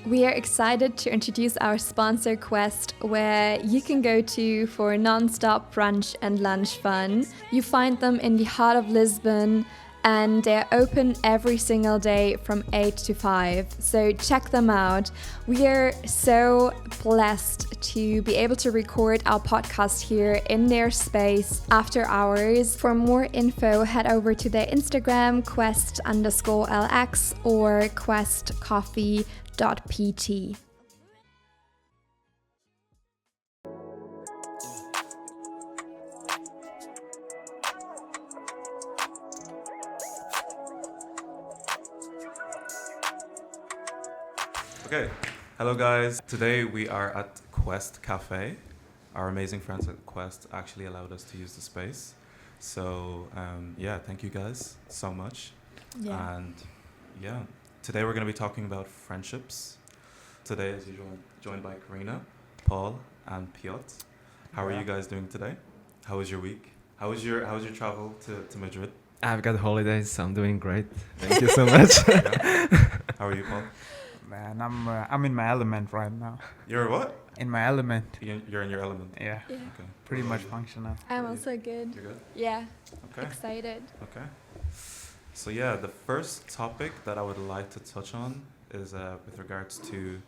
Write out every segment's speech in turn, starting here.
We are excited to introduce our sponsor Quest, where you can go to for non-stop brunch and lunch fun. You find them in the heart of Lisbon, and they're open every single day from 8 to 5. So check them out. We are so blessed to be able to record our podcast here in their space after hours. For more info, head over to their Instagram, quest_lx or questcoffee.pt. Okay, hello guys. Today we are at Quest Cafe. Our amazing friends at Quest actually allowed us to use the space. So thank you guys so much. And today we're going to be talking about friendships. Today, as usual, joined by Karina, Paul, and Piotr. How are you guys doing today? How was your week? How was your travel to Madrid? I've got holidays, so I'm doing great. Thank you so much. How are you, Paul? Man, I'm in my element right now. You're what? In my element. You're in your element. Yeah. Yeah. Okay. Pretty much functional. I'm also good. You're good? Yeah. Okay. Excited. Okay. So the first topic that I would like to touch on is with regards to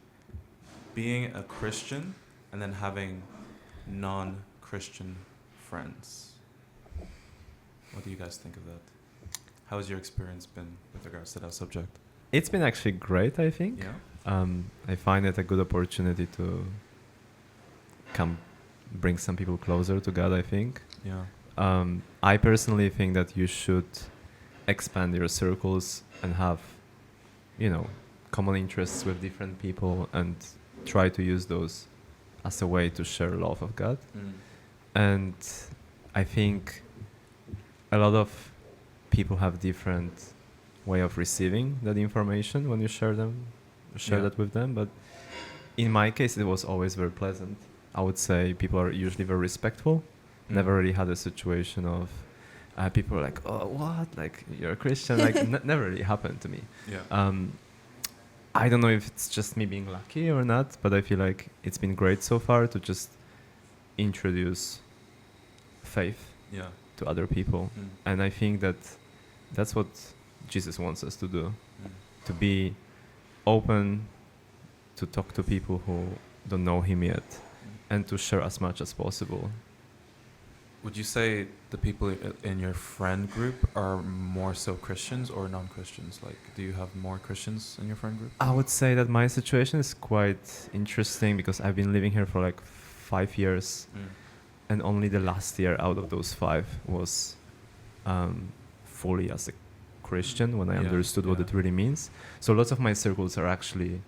being a Christian and then having non-Christian friends. What do you guys think of that? How has your experience been with regards to that subject? It's been actually great, I think. Yeah. I find it a good opportunity to bring some people closer to God, I think. Yeah. I personally think that you should expand your circles and have, common interests with different people and try to use those as a way to share love of God. And I think a lot of people have different way of receiving that information when you share that with them. But in my case, it was always very pleasant. I would say people are usually very respectful. Never really had a situation of people are like, oh, what? Like, you're a Christian? Like, never really happened to me. Yeah. I don't know if it's just me being lucky or not, but I feel like it's been great so far to just introduce faith to other people. And I think that that's what Jesus wants us to do, to be open, to talk to people who don't know him yet, and to share as much as possible. Would you say the people in your friend group are more so Christians or non-Christians? Like, do you have more Christians in your friend group? I would say that my situation is quite interesting because I've been living here for like 5 years, and only the last year out of those 5 was fully as a Christian when I understood what it really means. So lots of my circles are actually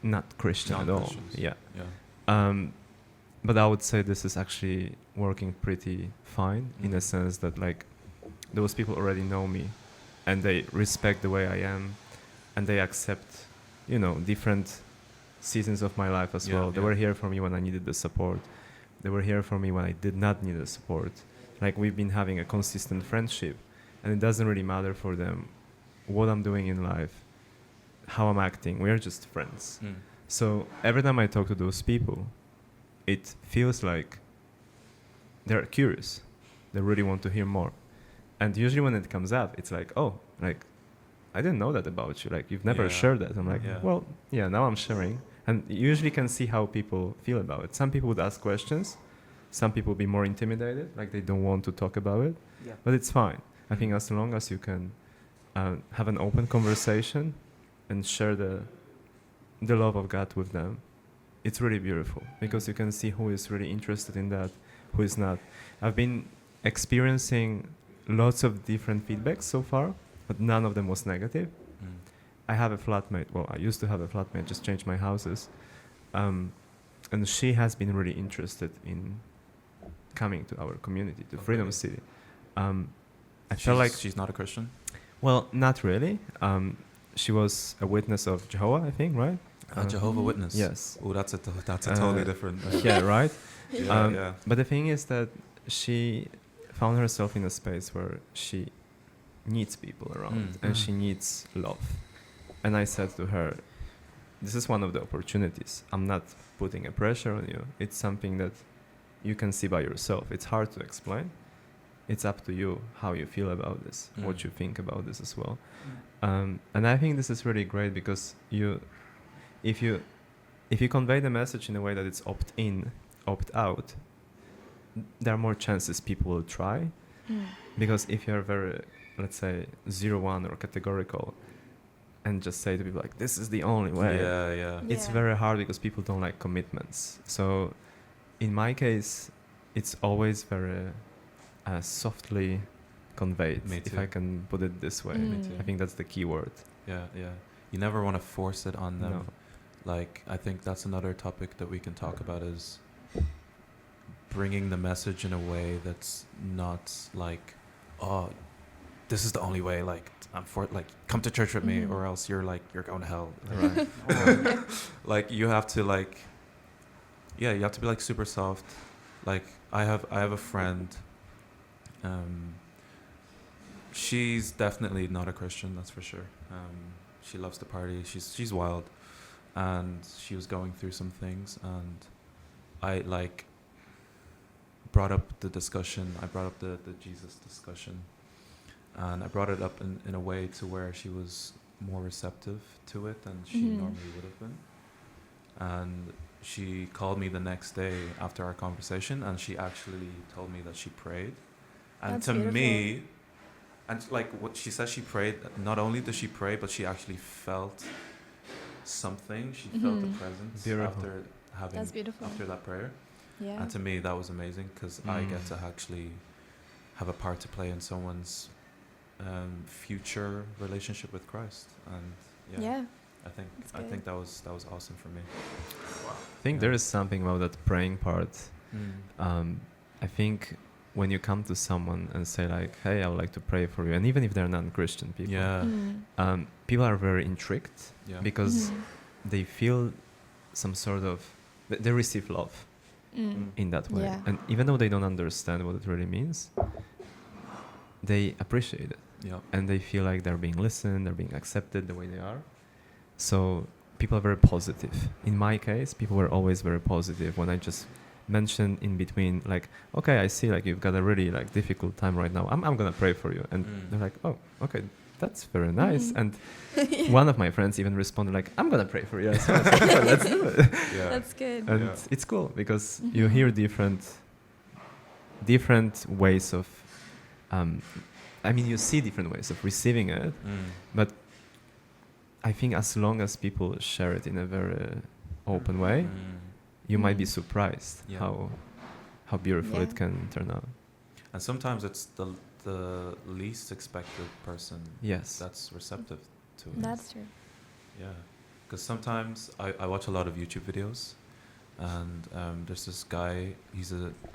not Christian at all. Yeah. But I would say this is actually working pretty fine in a sense that like those people already know me and they respect the way I am and they accept, different seasons of my life as well. They were here for me when I needed the support. They were here for me when I did not need the support. Like, we've been having a consistent friendship. And it doesn't really matter for them what I'm doing in life, how I'm acting. We are just friends. So every time I talk to those people, it feels like they're curious. They really want to hear more. And usually when it comes up, it's like, oh, like, I didn't know that about you. Like, you've never shared that. I'm like, well, now I'm sharing. And you usually can see how people feel about it. Some people would ask questions. Some people would be more intimidated, like they don't want to talk about it. Yeah. But it's fine. I think as long as you can have an open conversation and share the love of God with them, it's really beautiful because you can see who is really interested in that, who is not. I've been experiencing lots of different feedbacks so far, but none of them was negative. I have a flatmate. Well, I used to have a flatmate, just changed my houses. And she has been really interested in coming to our community, to Freedom City. I felt like she's not a Christian? Well, not really. She was a witness of Jehovah, I think, right? A Jehovah Witness? Yes. Oh, that's a totally different... yeah, right? Yeah. But the thing is that she found herself in a space where she needs people around and she needs love. And I said to her, this is one of the opportunities. I'm not putting a pressure on you. It's something that you can see by yourself. It's hard to explain. It's up to you how you feel about this, what you think about this as well. And I think this is really great because if you convey the message in a way that it's opt-in, opt-out, there are more chances people will try. Because if you're very, let's say, 0-1 or categorical, and just say to people like, this is the only way. It's very hard because people don't like commitments. So in my case, it's always very softly conveyed, if I can put it this way. I think that's the key word. Yeah. You never want to force it on them. No. Like, I think that's another topic that we can talk about is bringing the message in a way that's not like, oh, this is the only way, like, come to church with me or else you're going to hell. Right. Like, you have to like, you have to be like super soft. Like, I have a friend, she's definitely not a Christian, that's for sure. She loves to party, she's wild, and she was going through some things, and I like brought up the discussion. I brought up the Jesus discussion, and I brought it up in a way to where she was more receptive to it than she normally would have been. And she called me the next day after our conversation, and she actually told me that she prayed. And That's to beautiful. me, and like what she said, she prayed. Not only did she pray, but she actually felt something. She felt the presence after having That's beautiful. after that prayer. Yeah. And to me, that was amazing because I get to actually have a part to play in someone's future relationship with Christ. And Yeah. I think that was awesome for me. I think there is something about that praying part. I think when you come to someone and say like, hey, I would like to pray for you, and even if they're non-Christian people, people are very intrigued because they feel some sort of, they receive love in that way. Yeah. And even though they don't understand what it really means, they appreciate it. And they feel like they're being listened, they're being accepted the way they are. So people are very positive. In my case, people were always very positive when I just mentioned in between, like, okay, I see like you've got a really like difficult time right now. I'm gonna pray for you. And they're like, oh, okay, that's very nice. And one of my friends even responded like, I'm gonna pray for you as well. So, let's do it. That's good. And it's cool because you hear different ways of you see different ways of receiving it, but I think as long as people share it in a very open way, you might be surprised how beautiful it can turn out. And sometimes it's the least expected person that's receptive to it. That's true. Yeah, because sometimes I watch a lot of YouTube videos, and there's this guy,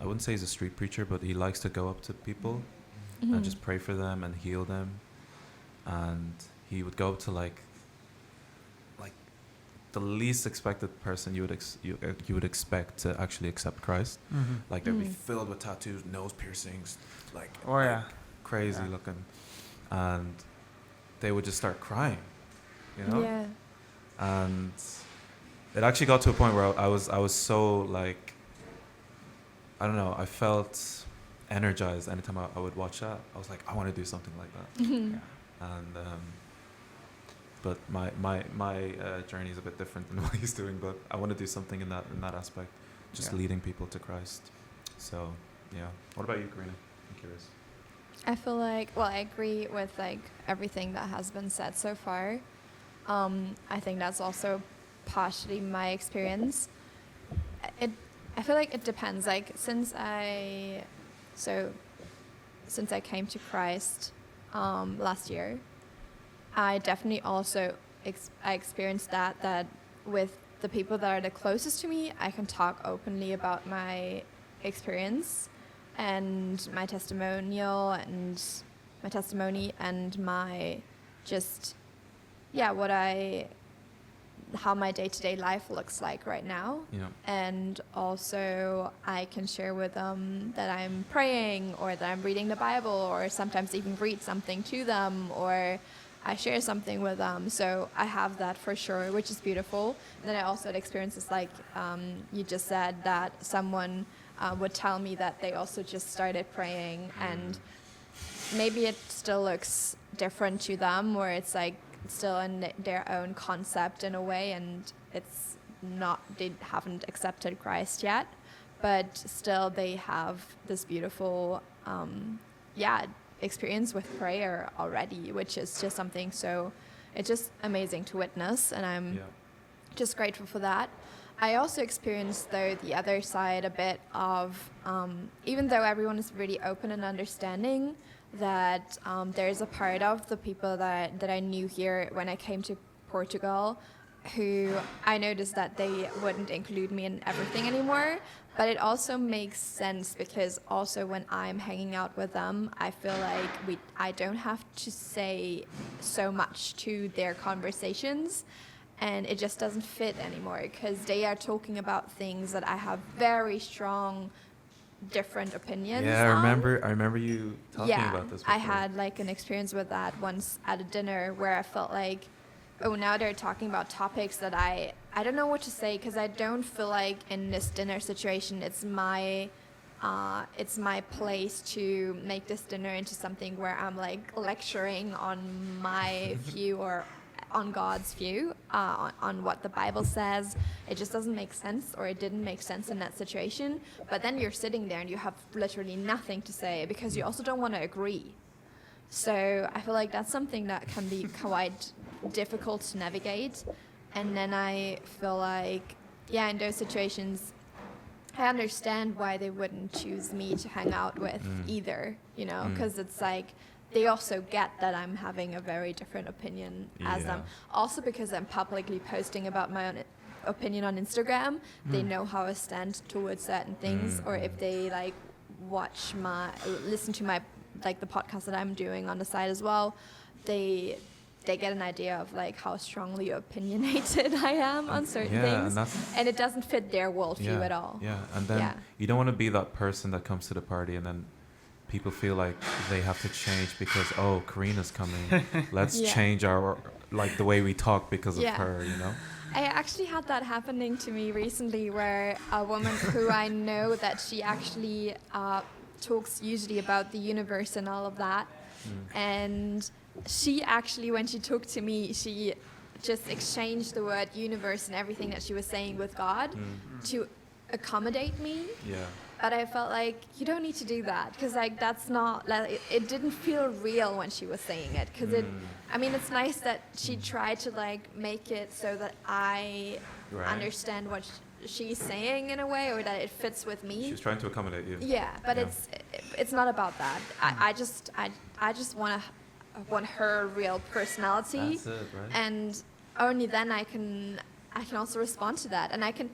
I wouldn't say he's a street preacher, but he likes to go up to people and just pray for them and heal them. And he would go to like the least expected person you would expect to actually accept Christ. Like they'd be filled with tattoos, nose piercings, like crazy looking, and they would just start crying, you know. Yeah. And it actually got to a point where I was so like, I don't know, I felt energized anytime I would watch that. I was like, I want to do something like that. And but my journey is a bit different than what he's doing, but I want to do something in that aspect, just leading people to Christ. So what about you, Karina? I'm curious. I feel like, well, I agree with like everything that has been said so far. I think that's also partially my experience. I feel like it depends. Like since I came to Christ last year, I definitely also I experienced that with the people that are the closest to me, I can talk openly about my experience and my testimony and my just how my day-to-day life looks like right now. And also I can share with them that I'm praying or that I'm reading the Bible, or sometimes even read something to them, or I share something with them. So I have that for sure, which is beautiful. And then I also had experiences like you just said, that someone would tell me that they also just started praying, and maybe it still looks different to them, or it's like still in their own concept in a way, and it's not, they haven't accepted Christ yet, but still they have this beautiful experience with prayer already, which is just something so, it's just amazing to witness, and I'm just grateful for that. I also experienced, though, the other side a bit of, even though everyone is really open and understanding, that there's a part of the people that I knew here when I came to Portugal who I noticed that they wouldn't include me in everything anymore. But it also makes sense because also when I'm hanging out with them, I feel like I don't have to say so much to their conversations. And it just doesn't fit anymore because they are talking about things that I have very strong, different opinions Yeah, on. I remember you talking about this before. I had like an experience with that once at a dinner where I felt like, oh, now they're talking about topics that I don't know what to say, because I don't feel like in this dinner situation it's my place to make this dinner into something where I'm like lecturing on my view or on God's view, on what the Bible says. It just doesn't make sense, or it didn't make sense in that situation. But then you're sitting there and you have literally nothing to say because you also don't want to agree. So I feel like that's something that can be quite difficult to navigate. And then I feel like, in those situations, I understand why they wouldn't choose me to hang out with either, because it's like, they also get that I'm having a very different opinion as them. Also because I'm publicly posting about my own opinion on Instagram, they know how I stand towards certain things, or if they like listen to my, like the podcast that I'm doing on the side as well, they get an idea of like how strongly opinionated I am on certain things, and it doesn't fit their worldview at all. Yeah, and then you don't want to be that person that comes to the party and then people feel like they have to change because, oh, Karina's coming. Let's change our, like the way we talk because of her, I actually had that happening to me recently, where a woman who I know that she actually talks usually about the universe and all of that. And she actually, when she talked to me, she just exchanged the word universe and everything that she was saying with God to accommodate me. Yeah. But I felt like you don't need to do that, because like that's not, like, it didn't feel real when she was saying it, because it's nice that she tried to like make it so that I understand what she's saying in a way, or that it fits with me. She's trying to accommodate you. Yeah, but it's not about that. I just want her real personality. That's it, right? And only then I can also respond to that, and I can.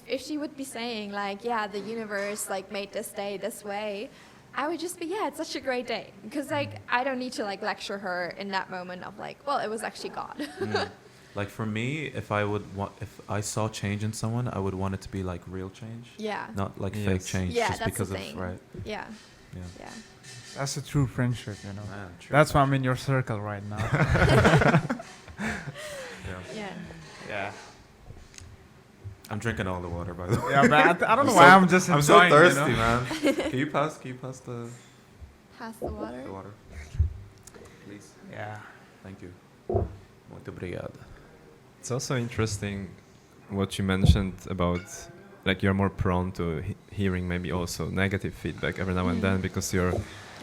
If she would be saying like, the universe like made this day this way, I would just be, it's such a great day, because like I don't need to like lecture her in that moment of like, well, it was actually God. Like for me, if I saw change in someone, I would want it to be like real change. Yeah. Not like fake change. Yeah, just that's because the thing. of Yeah. That's a true friendship, Man, true. That's why I'm in your circle right now. Yeah. I'm drinking all the water, by the way. Yeah, but I don't know why I'm just I'm so enjoying, thirsty, man. Can you pass the Pass the water. water? Please. Yeah. Thank you. Muito obrigado. It's also interesting what you mentioned about, like, you're more prone to hearing maybe also negative feedback every now and then because you're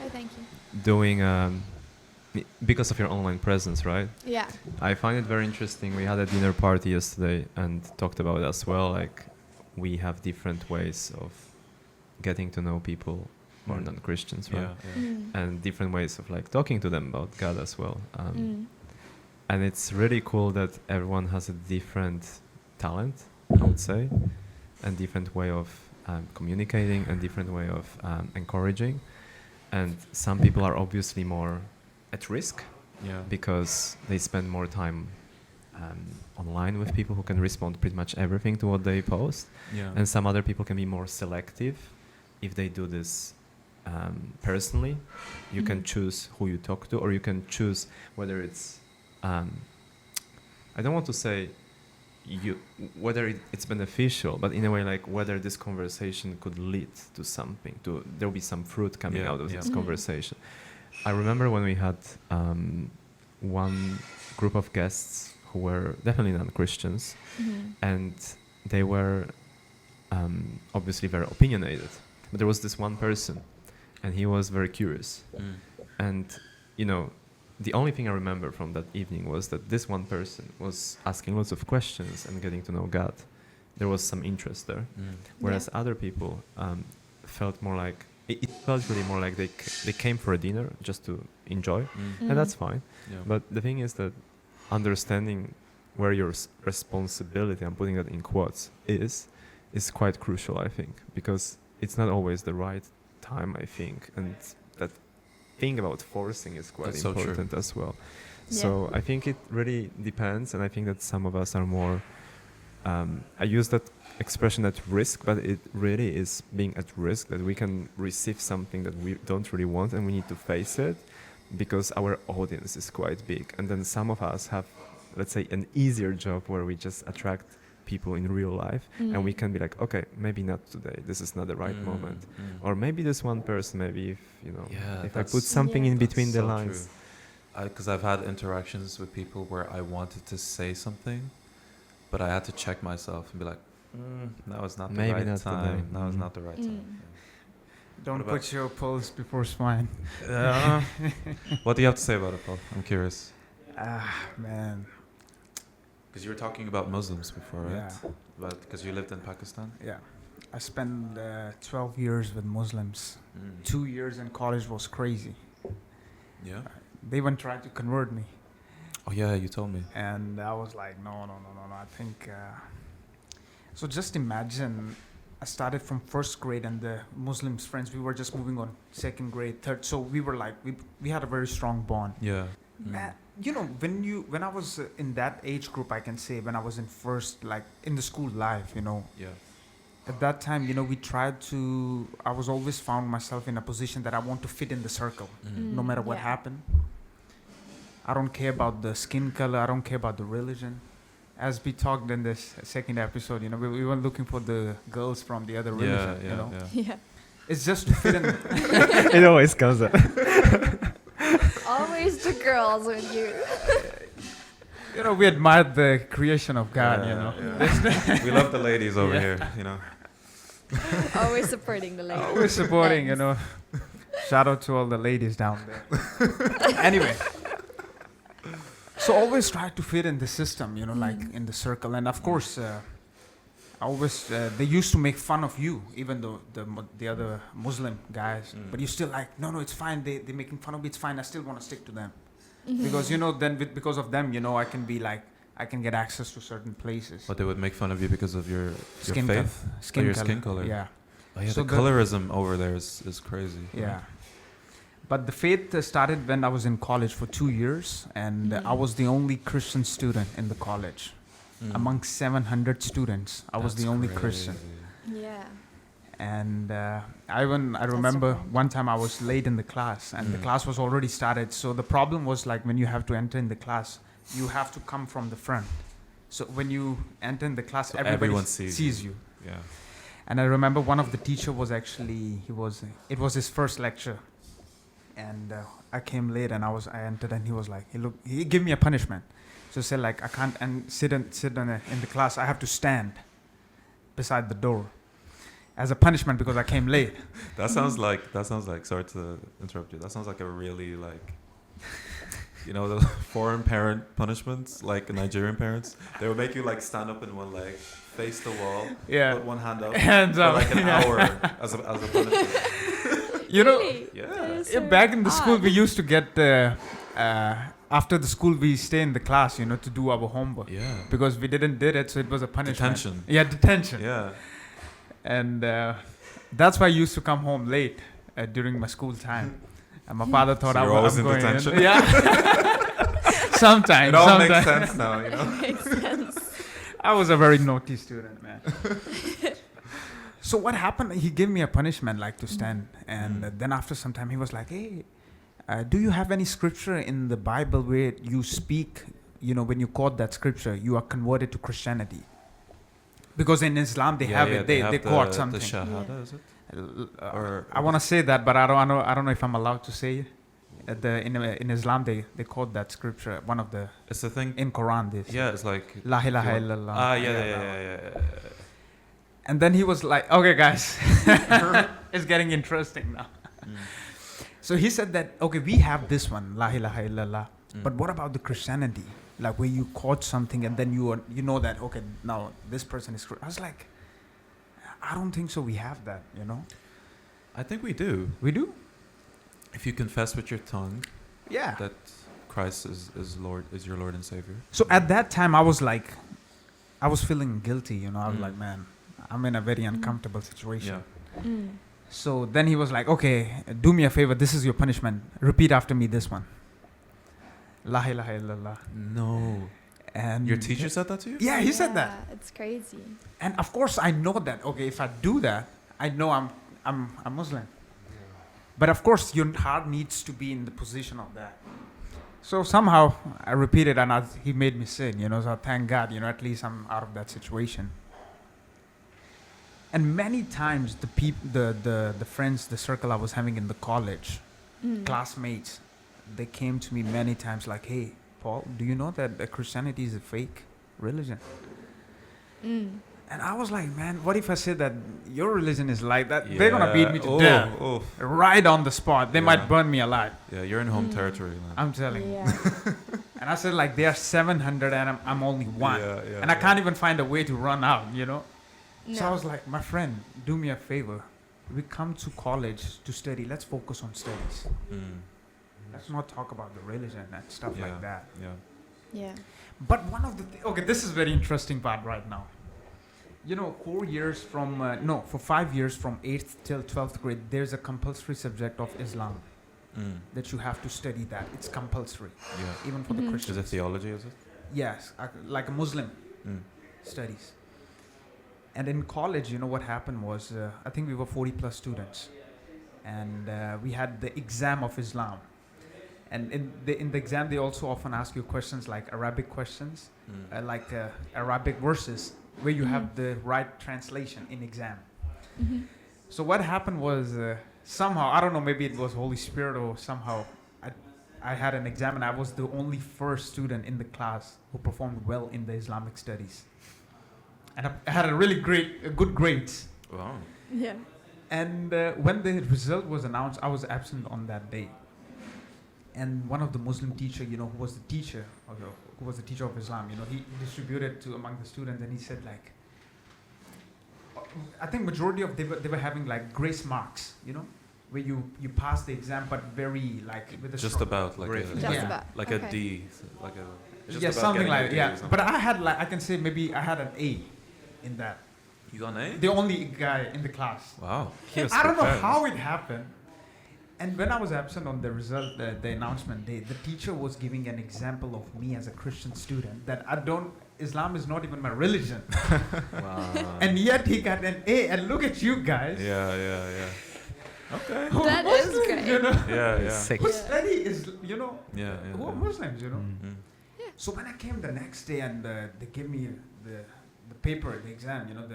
Thank you. doing because of your online presence, right? Yeah. I find it very interesting. We had a dinner party yesterday and talked about it as well. Like, we have different ways of getting to know people who are non-Christians, right? And different ways of like talking to them about God as well. And it's really cool that everyone has a different talent, I would say, and different way of communicating and different way of encouraging. And some people are obviously more at risk because they spend more time online with people who can respond pretty much everything to what they post. And some other people can be more selective if they do this personally. You can choose who you talk to, or you can choose whether it's I don't want to say whether it's beneficial, but in a way, like whether this conversation could lead to something, there will be some fruit coming out of this conversation. I remember when we had one group of guests who were definitely non-Christians, and they were obviously very opinionated, but there was this one person, and he was very curious. And the only thing I remember from that evening was that this one person was asking lots of questions and getting to know God. There was some interest there, whereas other people felt more like it felt really more like they came for a dinner just to enjoy, and that's fine. But the thing is that understanding where your responsibility, I'm putting that in quotes, is quite crucial, I think, because it's not always the right time, I think, and that thing about forcing is quite important as well. So I think it really depends, and I think that some of us are more I use that expression at risk, but it really is being at risk, that we can receive something that we don't really want and we need to face it because our audience is quite big. And then some of us have, let's say, an easier job where we just attract people in real life, and we can be like, okay, maybe not today, this is not the right moment, or maybe this one person, maybe if I put something in between the lines. Because I've had interactions with people where I wanted to say something, but I had to check myself and be like, now is not the Maybe right not time. Now is not the right time. Don't put your pulse before swine. What do you have to say about it, Paul? I'm curious. Man. Because you were talking about Muslims before, right? Yeah. But because you lived in Pakistan? Yeah. I spent 12 years with Muslims. 2 years in college was crazy. Yeah? They even tried to convert me. Oh, yeah, you told me. And I was like, no. I think... So just imagine, I started from first grade and the Muslims friends, we were just moving on second grade, third. So we were like, we had a very strong bond. Yeah. Man, when I was in that age group, I can say, when I was in first, like in the school life, Yeah. at that time, we tried to, I was always found myself in a position that I want to fit in the circle, no matter what happened. I don't care about the skin color. I don't care about the religion. As we talked in this second episode, we were looking for the girls from the other religion, Yeah. It's just to fit in. It always comes up. Always the girls with you. We admired the creation of God, Yeah. We love the ladies over here, Always supporting the ladies. Always supporting, Shout out to all the ladies down there. Anyway. So always try to fit in the system, like in the circle. And of course, they used to make fun of you, even though the other Muslim guys. But you still like, no, it's fine. They're making fun of me. It's fine. I still want to stick to them. Because, then because of them, I can be like, I can get access to certain places. But they would make fun of you because of your skin faith? Skin skin color. Yeah. Oh, yeah, So the colorism over there is crazy. Yeah. But the faith started when I was in college for 2 years, and I was the only Christian student in the college. Among 700 students, I was the only Christian. Yeah. And I remember one time I was late in the class, and the class was already started. So the problem was, like, when you have to enter in the class, you have to come from the front. So when you enter in the class, So everybody everyone sees you. Yeah. And I remember one of the teacher was actually, it was his first lecture. And I came late, and I entered, and he was like, he gave me a punishment. So he said, like, I can't sit in the class. I have to stand beside the door as a punishment because I came late. That sounds like, sorry to interrupt you, that sounds like a really, like, the foreign parent punishments, like Nigerian parents. They would make you, like, stand up in one leg, face the wall, put one hand up, Hands for up. like an hour as a punishment. Really? Yeah. Back in the school, we used to get after the school, we stay in the class, to do our homework. Yeah. Because we did it, so it was a punishment. Detention. Yeah, detention. Yeah. And that's why I used to come home late during my school time. And my father thought So I you're was always in going detention? in. Yeah. Sometimes. It all makes sense now, Makes sense. I was a very naughty student, man. So what happened? He gave me a punishment, like to stand, and then after some time, he was like, "Hey, do you have any scripture in the Bible where you speak? You know, when you quote that scripture, you are converted to Christianity? Because in Islam they have it. They quote something. The shahada, is it? Or I want to say that, but I don't know if I'm allowed to say it. In Islam they quote that scripture. One of the it's the thing in Quran. This it's like La ilaha illallah. Yeah. And then he was like, "Okay, guys, it's getting interesting now." So he said that, okay, we have this one, La ilaha illallah. But what about the Christianity? Like where you quote something and then you know that, okay, now this person is... I was like, I don't think so we have that, you know? I think we do. We do? If you confess with your tongue Yeah. that Christ is your Lord and Savior. So at that time I was like, I was feeling guilty, you know? I was like, man, I'm in a very uncomfortable situation. Yeah. So then he was like, okay, do me a favor. This is your punishment. Repeat after me this one. La ilaha illallah. No. And your teacher said that to you? Yeah, he said that. It's crazy. And of course I know that, okay, if I do that, I know I'm Muslim. But of course your heart needs to be in the position of that. So somehow I repeated and he made me sin, you know, so thank God, you know, at least I'm out of that situation. And many times the friends, the circle I was having in the college, classmates, they came to me many times like, "Hey, Paul, do you know that Christianity is a fake religion?" And I was like, man, what if I said that your religion is like that? They're going to beat me to death. Right on the spot. They might burn me alive. Yeah, you're in home territory, man. I'm telling you. And I said, like, they are 700 and I'm only one. And I can't even find a way to run out, you know? No. So I was like, my friend, do me a favor. We come to college to study. Let's focus on studies. Let's not talk about the religion and stuff like that. Yeah. But one of the okay, this is very interesting part right now. You know, 4 years from for 5 years from 8th till 12th grade, there's a compulsory subject of Islam that you have to study. That it's compulsory, even for the Christians. Is it theology? Is it? Yes, like a Muslim studies. And in college, you know what happened was, I think we were 40 plus students, and we had the exam of Islam. And in the exam, they also often ask you questions like Arabic questions, like Arabic verses, where you have the right translation in exam. So what happened was, somehow, I don't know, maybe it was Holy Spirit or somehow, I had an exam and I was the only first student in the class who performed well in the Islamic studies. And I had a really good grades. Wow. Yeah. And when the result was announced, I was absent on that day. And one of the Muslim teacher, you know, who was the teacher of Islam, you know, he distributed to among the students, and he said like, I think majority of they were having like grace marks, you know, where you pass the exam, but very like with a just about like a D, like a just something like But I had like I can say maybe I had an A in that. You got an A? The only guy in the class. Wow. I don't know how it happened. And when I was absent on the result, the announcement day, the teacher was giving an example of me as a Christian student that Islam is not even my religion. Wow. And yet he got an A. And look at you guys. Yeah. Okay. That is great. You know? Yeah. Who study is, you know, who are yeah. Muslims, you know? Yeah. So when I came the next day and they gave me the paper, the exam, you know,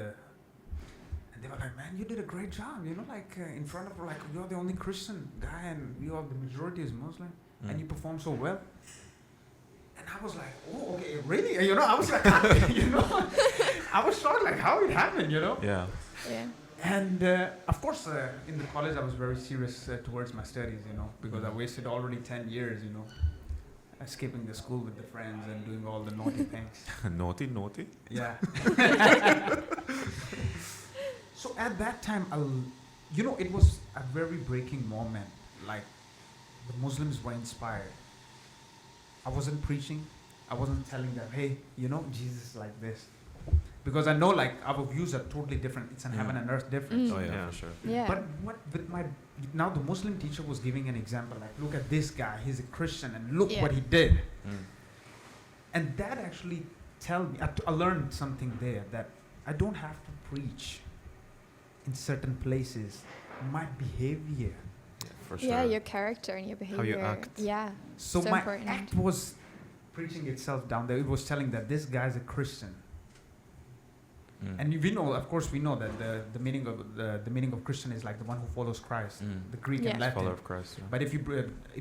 and they were like, man, you did a great job, you know, like in front of, like, you're the only Christian guy and the majority is Muslim and you perform so well. And I was like, oh, okay, really? You know, I was like, you know, I was shocked, like, how it happened, you know? Yeah. And of course, in the college, I was very serious towards my studies, you know, because I wasted already 10 years, you know, skipping the school with the friends and doing all the naughty things. Naughty? Yeah. So at that time, you know, it was a very breaking moment. Like, the Muslims were inspired. I wasn't preaching. I wasn't telling them, hey, you know, Jesus is like this. Because I know, like, our views are totally different. It's an heaven and earth difference. Oh, yeah, for sure. Yeah. But now the Muslim teacher was giving an example, like, look at this guy, he's a Christian, and look what he did. And that actually I learned something there, that I don't have to preach. in certain places, my behavior. Yeah, for sure. Yeah, your character and your behavior. you act. Yeah. So, So my important. act was preaching itself down there. It was telling that this guy's a Christian. Mm. And we know, of course, we know that the meaning of the meaning of Christian is like the one who follows Christ, the Greek Yeah. and Latin. Follower of Christ. Yeah. But if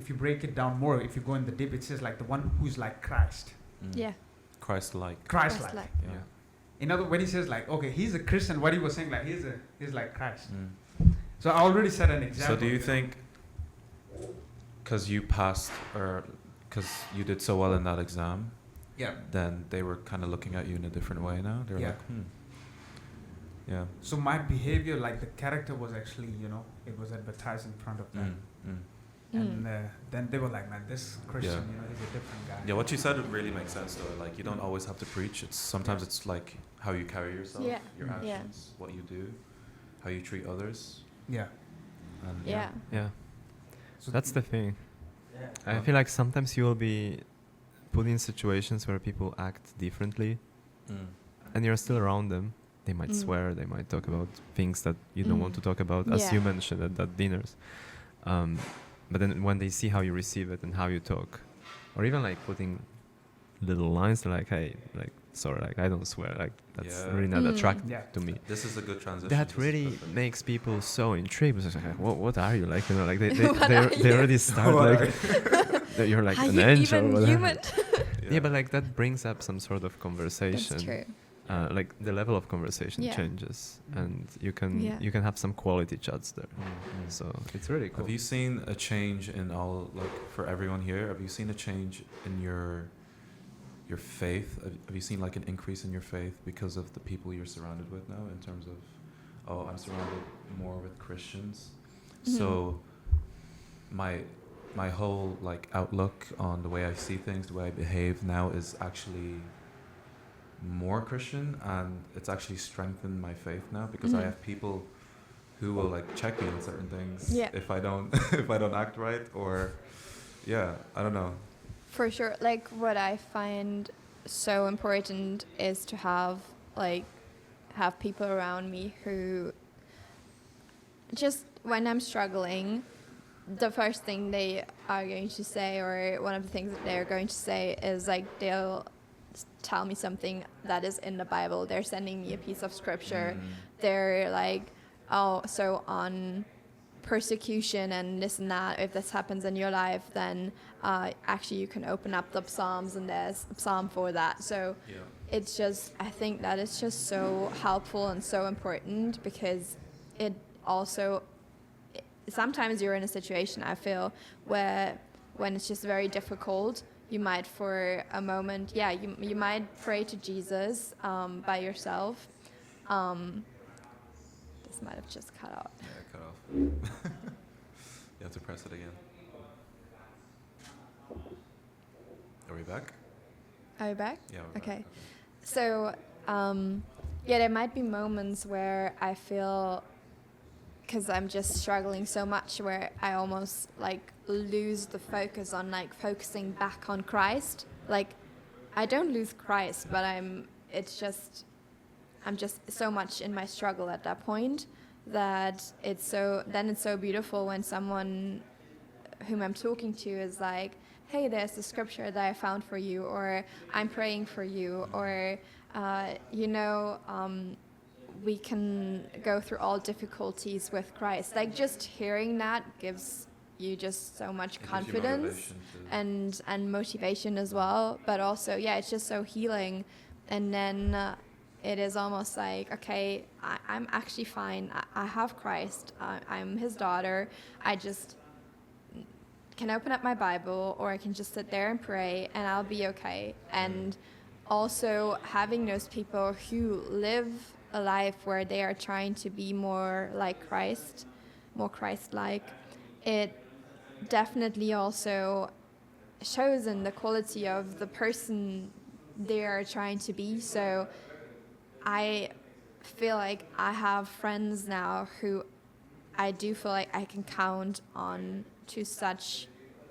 you break it down more, if you go in the deep, it says like the one who's like Christ, Yeah. Christ-like. Christ-like. Christ-like. Yeah. In other, when he says like, okay, he's a Christian, what he was saying like he's like Christ. Mm. So I already set an example. So do you know. think, because you passed or because you did so well in that exam, Yeah. then they were kind of looking at you in a different way now? They're Yeah. like, yeah. So my behavior, like the character, was actually, it was advertised in front of them. And then they were like, man, this Christian, Yeah. he's a different guy. Yeah, what you said really makes sense though. Like you don't always have to preach. Sometimes it's like how you carry yourself, Yeah. your Yeah. actions, what you do, how you treat others. Yeah. And Yeah. Yeah, So that's the thing. Yeah. I feel like sometimes you will be put in situations where people act differently, Mm. and you're still around them. They might Mm. swear, they might talk about things that you don't want to talk about, as you Yeah. mentioned at that dinners. But then when they see how you receive it and how you talk, or even like putting little lines like, hey, like, sorry, like I don't swear, like that's Yeah. really not Mm. attractive Yeah. to me. This is a good transition. That This is really perfect. makes people so intrigued. It's like, what are you like? You know, like they What are they you? already start What like that you're like Are an you angel. even or whatever. human? Yeah, but like that brings up some sort of conversation. That's true. Like the level of conversation Yeah. changes, Mhm. and you can Yeah. you can have some quality chats there. Mm. So it's really cool. Have you seen a change in all, like, for everyone here? Have you seen a change in your faith? Have you seen like an increase in your faith because of the people you're surrounded with now? In terms of, oh, I'm surrounded more with Christians, so my whole like outlook on the way I see things, the way I behave now is actually more Christian, and it's actually strengthened my faith now because I Mhm. have people who will like check me on certain things Yeah. if I don't if I don't act right, or I don't know. For sure. Like what I find so important is to have people around me who just when I'm struggling, the first thing they are going to say, or one of the things that they're going to say is like they'll tell me something that is in the Bible. They're sending me a piece of scripture. They're like, oh, so on persecution and this and that, if this happens in your life, then actually you can open up the Psalms and there's a psalm for that. So it's just, I think that is just so helpful and so important because it also, sometimes you're in a situation, I feel, where when it's just very difficult, you might for a moment, you might pray to Jesus by yourself. This might have just cut out. Yeah, cut off. You have to press it again. Are we back? Are you back? Yeah, we're Okay. back. So, there might be moments where I feel, because I'm just struggling so much, where I almost like lose the focus on like focusing back on Christ. Like, I don't lose Christ, but I'm just so much in my struggle at that point that it's so beautiful when someone whom I'm talking to is like, hey, there's the scripture that I found for you, or I'm praying for you, or we can go through all difficulties with Christ. Like just hearing that gives you just so much It gives you confidence motivation to- and motivation as well. But also, it's just so healing. And then it is almost like, okay, I'm actually fine. I have Christ. I'm his daughter. I just can open up my Bible, or I can just sit there and pray, and I'll be okay. And also having those people who live a life where they are trying to be more like Christ, more Christ-like, it definitely also shows in the quality of the person they are trying to be. So I feel like I have friends now who I do feel like I can count on to such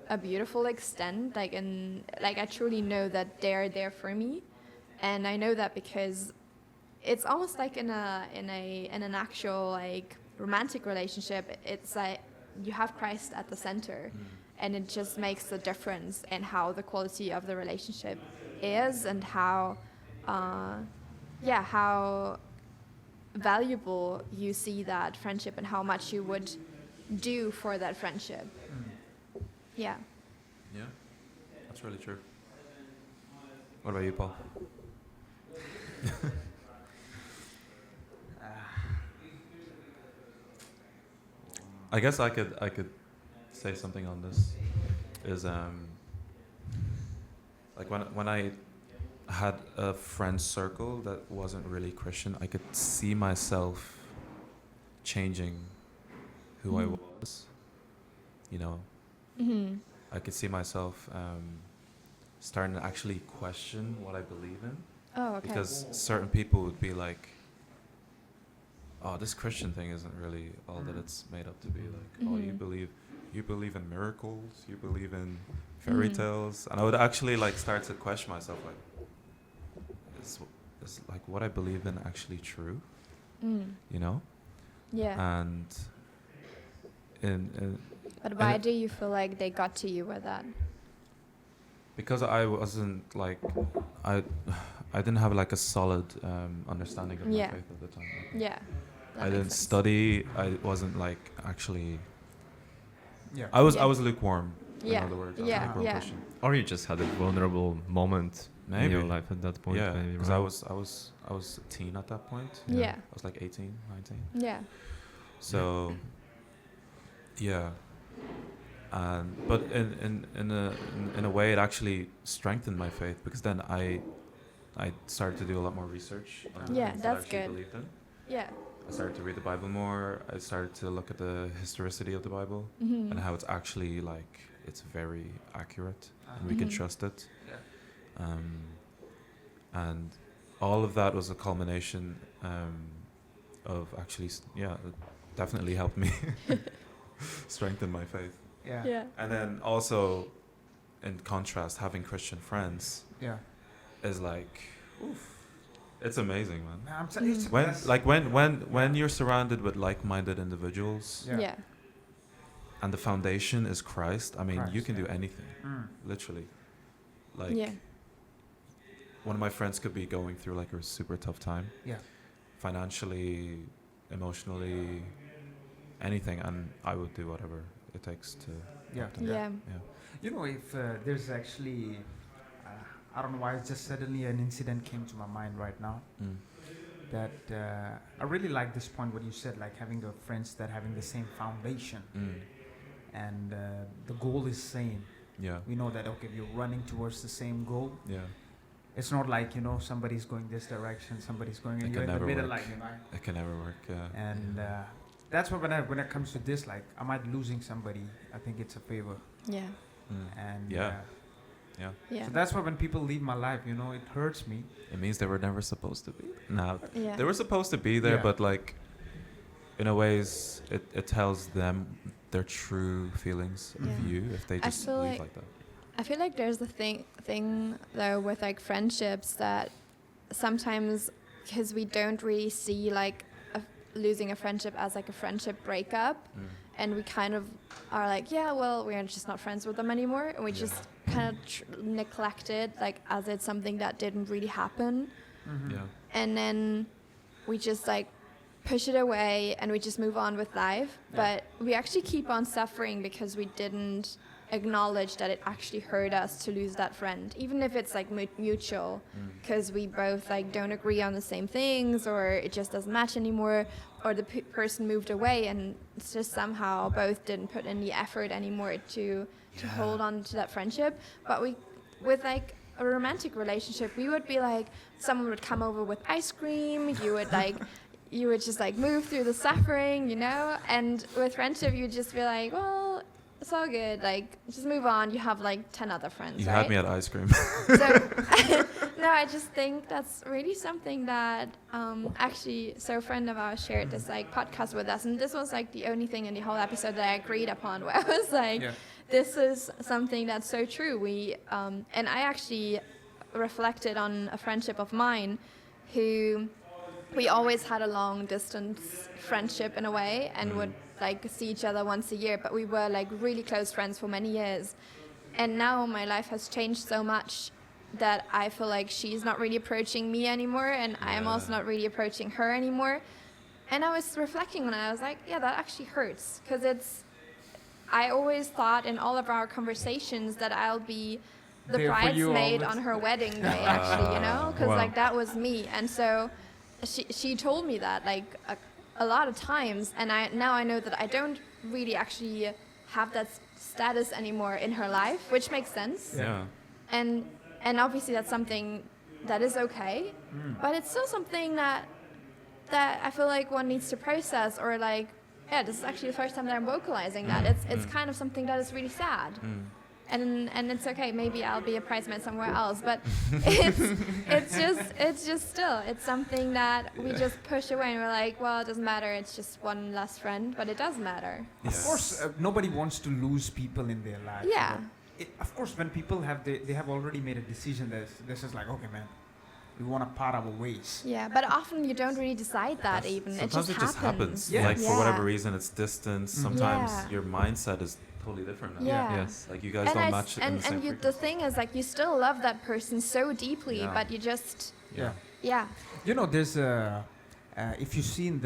a beautiful extent. Like I truly know that they're there for me, and I know that because it's almost like in an actual like romantic relationship. It's like you have Christ at the center, and it just makes a difference in how the quality of the relationship is, and how how valuable you see that friendship and how much you would do for that friendship. Yeah. Yeah, that's really true. What about you, Paul? I guess I could say something on this. Is like when I had a friend circle that wasn't really Christian, I could see myself changing who I was. You know, Mm-hmm. I could see myself starting to actually question what I believe in. Oh, okay. Because certain people would be like, oh, this Christian thing isn't really all that it's made up to be. Like, oh, you believe in miracles, you believe in fairy tales. And I would actually like start to question myself, like, is like what I believe in actually true? You know? Yeah. And in But why do you feel like they got to you with that? because I wasn't like I didn't have like a solid understanding of my Yeah. faith at the time. Yeah. I didn't study. I wasn't like actually. Yeah. I Yeah. was lukewarm. Yeah. In other words, I was Yeah, a lukewarm yeah. Christian. Or you just had a vulnerable moment Maybe. in your life at that point. Yeah, maybe, because right? I was a teen at that point. Yeah. I was like 18, 19. Yeah. So, yeah. And but in a way, it actually strengthened my faith because then I started to do a lot more research. On Yeah, things that I that's actually good. believed in. Yeah. I started to read the Bible more. I started to look at the historicity of the Bible Mm-hmm. and how it's actually like it's very accurate and we can trust it. And all of that was a culmination of actually, it definitely helped me strengthen my faith. Yeah. Yeah. And then also, in contrast, having Christian friends Yeah. is like, oof, it's amazing, man. Man, I'm telling you, it's the When best. like when you're surrounded with like-minded individuals Yeah. Yeah. and the foundation is Christ, I mean, you Christ, can do yeah. anything, literally. Like, Yeah. one of my friends could be going through like a super tough time, Yeah. financially, emotionally, anything, and I would do whatever it takes to Yeah. help them. Yeah. Yeah. You know, if there's actually, I don't know why, just suddenly an incident came to my mind right now. Mm. That I really like this point what you said, like having friends that having the same foundation Mm. and the goal is same. Yeah. We know that okay, we're running towards the same goal. Yeah. It's not like somebody's going this direction, somebody's going, It and you're can in the never middle, work. like It can never work. Yeah. And that's why when it comes to this, like am I losing somebody? I think it's a favor. Yeah. Mm. And Yeah. Yeah. Yeah. so that's why when people leave my life, it hurts me. It means they were never supposed to be. No, Yeah. they were supposed to be there, Yeah. but like, in a ways, it tells them their true feelings Yeah. of you if they I just feel leave like- like that. I feel like there's the thing though with like friendships that sometimes because we don't really see like losing a friendship as like a friendship breakup, and we kind of are like, yeah, well, we're just not friends with them anymore, and we Yeah. just kind of neglect it like as it's something that didn't really happen, Yeah. and then we just like push it away and we just move on with life. Yeah. But we actually keep on suffering because we didn't acknowledge that it actually hurt us to lose that friend, even if it's like mutual, because we both like don't agree on the same things, or it just doesn't match anymore, or the person moved away and it's just somehow both didn't put any effort anymore to hold on to that friendship. But we, with like a romantic relationship, we would be like, someone would come over with ice cream, you would like you would just like move through the suffering, and with friendship you'd just be like, well, it's all good, like just move on, you have like 10 other friends. You right? had me at ice cream. So no, I just think that's really something that actually, so a friend of ours shared this like podcast with us, and this was like the only thing in the whole episode that I agreed upon, where I was like, Yeah. this is something that's so true. We and I actually reflected on a friendship of mine who we always had a long distance friendship in a way and would like see each other once a year, but we were like really close friends for many years. And now my life has changed so much that I feel like she's not really approaching me anymore, and I am also not really approaching her anymore. And I was reflecting on it. I was like, yeah, that actually hurts, because I always thought in all of our conversations that I'll be the There for you bridesmaid always. on her wedding day, actually, you know, because Wow. like that was me. And so she told me that like a lot of times, and now I know that I don't really actually have that status anymore in her life, which makes sense. Yeah. And obviously that's something that is okay, but it's still something that I feel like one needs to process, or like, yeah, this is actually the first time that I'm vocalizing that. It's kind of something that is really sad. And it's okay, maybe I'll be a bridesmaid somewhere else, but it's just still, it's something that we just push away, and we're like, well, it doesn't matter, it's just one less friend, but it does matter. Of course, nobody wants to lose people in their life. Yeah. But of course, when people they have already made a decision that this is like, okay, man, we want to part our ways. Yeah, but often you don't really decide that even. Sometimes it just happens. Yeah. Like for whatever reason, it's distance. Sometimes Yeah. your mindset is totally different now. Yeah. Yes. Like you guys don't match it in the same the frequency. thing is, like, you still love that person so deeply, Yeah. but you just, Yeah. yeah. You know, there's if you've seen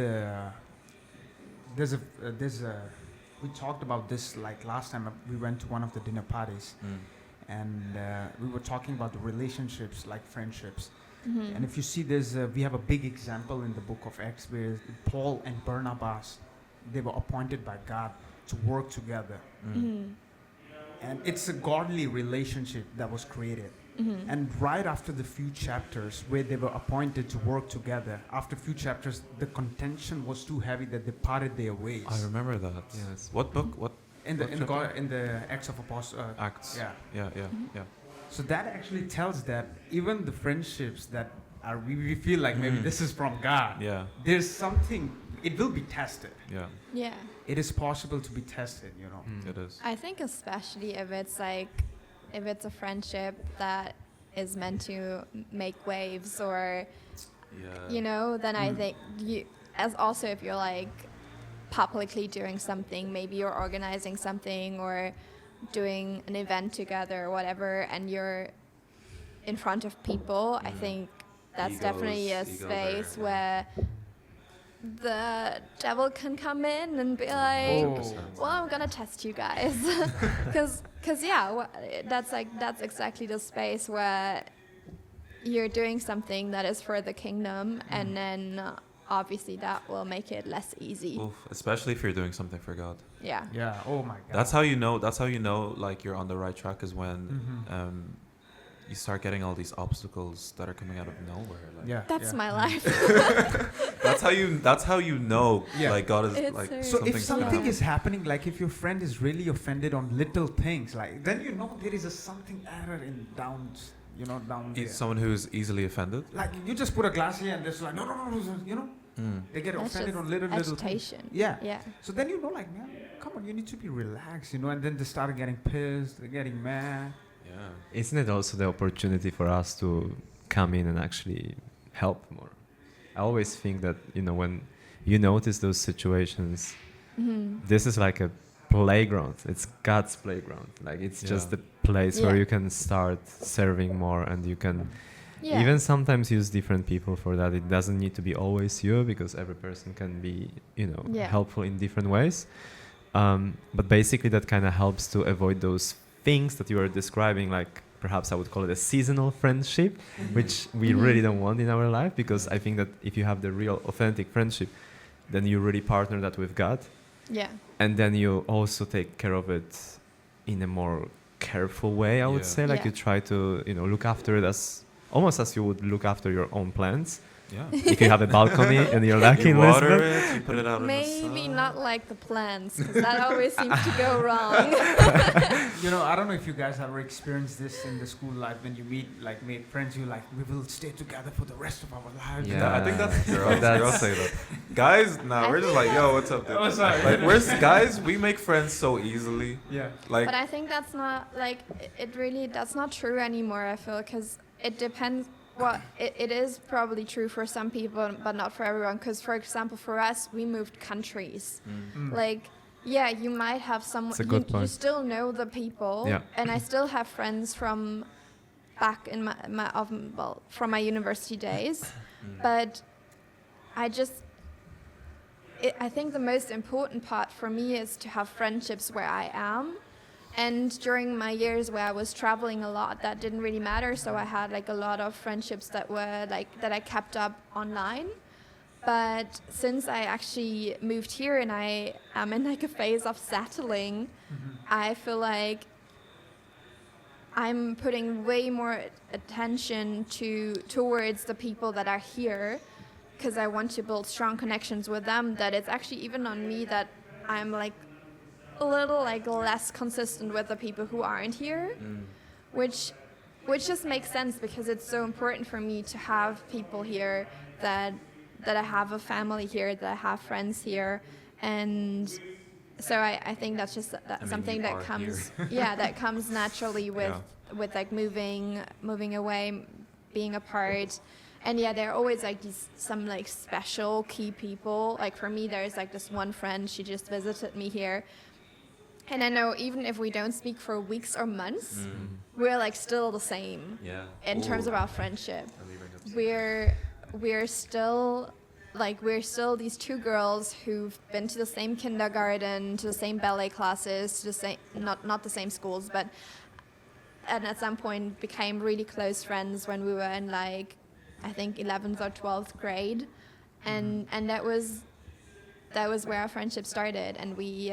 there's a we talked about this like last time we went to one of the dinner parties, and we were talking about the relationships like friendships. And if you see, we have a big example in the book of Acts where Paul and Barnabas, they were appointed by God to work together. And it's a godly relationship that was created. And right after the few chapters where they were appointed to work together, after a few chapters, the contention was too heavy that they parted their ways. I remember that. Yes. What book? What? In the what in the, chapter? in the Acts of Apostles. Acts. Yeah. Yeah. So that actually tells that even the friendships that are we feel like maybe this is from God. Yeah. There's something. It will be tested. Yeah. Yeah. It is possible to be tested. You know. It is. I think especially if it's a friendship that is meant to make waves, or, Yeah. you know, then I think if you're like publicly doing something, maybe you're organizing something or doing an event together or whatever, and you're in front of people, I think that's definitely a space where the devil can come in and be like, well, I'm gonna test you guys, because that's exactly the space where you're doing something that is for the kingdom, and then obviously that will make it less easy. Oof, especially if you're doing something for God. Yeah. Yeah. Oh my God. That's how you know. That's how you know, like you're on the right track, is when you start getting all these obstacles that are coming out of nowhere. Like, Yeah. That's my life. That's how you know. Yeah. Like God is It's like. so- So if something's something happening. is happening, like if your friend is really offended on little things, like then you know there is a something error in down there. He's someone who's easily offended. Like you just put a glass here and just like no, you know, they get That's offended just on little things. agitation. Yeah. Yeah. So then you know, like man, come on, you need to be relaxed, you know, and then they start getting pissed, they're getting mad. Yeah. Isn't it also the opportunity for us to come in and actually help more? I always think that, you know, when you notice those situations, this is like a playground. It's God's playground. Like it's just the place where Yeah. you can start serving more, and you can Yeah. even sometimes use different people for that. It doesn't need to be always you, because every person can be, you know, Yeah. helpful in different ways. But basically that kind of helps to avoid those things that you are describing, like perhaps I would call it a seasonal friendship, which we really don't want in our life, because I think that if you have the real authentic friendship, then you really partner that with God, Yeah. and then you also take care of it in a more careful way, I would Yeah. say. Like Yeah. you try to, you know, look after it as almost as you would look after your own plants. Yeah. If you have a balcony and you're lucky You in water Lisbon. it. You put it out in the Maybe sun. not like the plants, because that always seems to go wrong. You know, I don't know if you guys ever experienced this in the school life when you meet friends, you like, we will stay together for the rest of our lives. Yeah. I think that's girls. That's- Girls say that. Guys, nah, we're just like, yo, what's up, dude? Oh, sorry. Like, guys, we make friends so easily. Yeah. Like, But I think that's not like that's not true anymore. I feel, because it depends. Well, it is probably true for some people, but not for everyone. Because, for example, for us, we moved countries. Like, yeah, you might have someone. That's a good You point. still know the people, Yeah. and I still have friends from back in from my university days. But I think the most important part for me is to have friendships where I am. And during my years where I was traveling a lot, that didn't really matter. So I had like a lot of friendships that I kept up online. But since I actually moved here and I am in like a phase of settling, I feel like I'm putting way more attention towards the people that are here, because I want to build strong connections with them. That it's actually even on me that I'm like a little like less consistent with the people who aren't here, which just makes sense because it's so important for me to have people here, that I have a family here, that I have friends here, and so I think that's just something that comes that comes naturally with like moving away, being apart. And yeah, there are always like some like special key people. Like for me, there's like this one friend, she just visited me here. And I know even if we don't speak for weeks or months, we're like still the same in terms of our friendship. We're still these two girls who've been to the same kindergarten, to the same ballet classes, to the same not the same schools, and at some point became really close friends when we were in like I think 11th or 12th grade, and that was where our friendship started, and we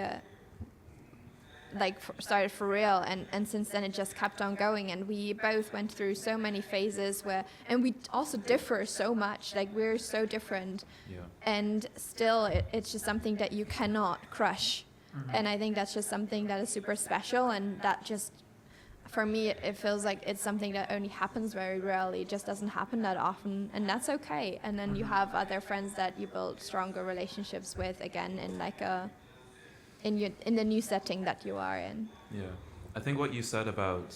started for real, and since then it just kept on going, and we both went through so many phases and we also differ so much, like we're so different, and still it's just something that you cannot crush, and I think that's just something that is super special, and that just for me it feels like it's something that only happens very rarely. It just doesn't happen that often, and that's okay. And then you have other friends that you build stronger relationships with again in like in the new setting that you are in. Yeah, I think what you said about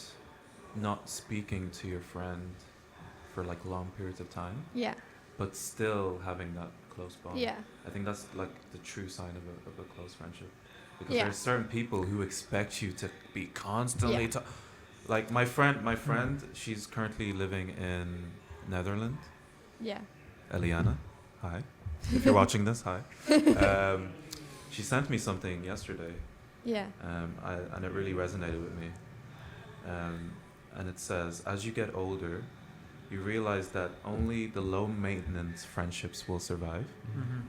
not speaking to your friend for like long periods of time, but still having that close bond. I think that's like the true sign of a close friendship, because there's certain people who expect you to be constantly like my friend, she's currently living in Netherlands. Eliana, hi. If you're watching this, hi. She sent me something yesterday. And it really resonated with me. And it says, as you get older, you realize that only the low maintenance friendships will survive.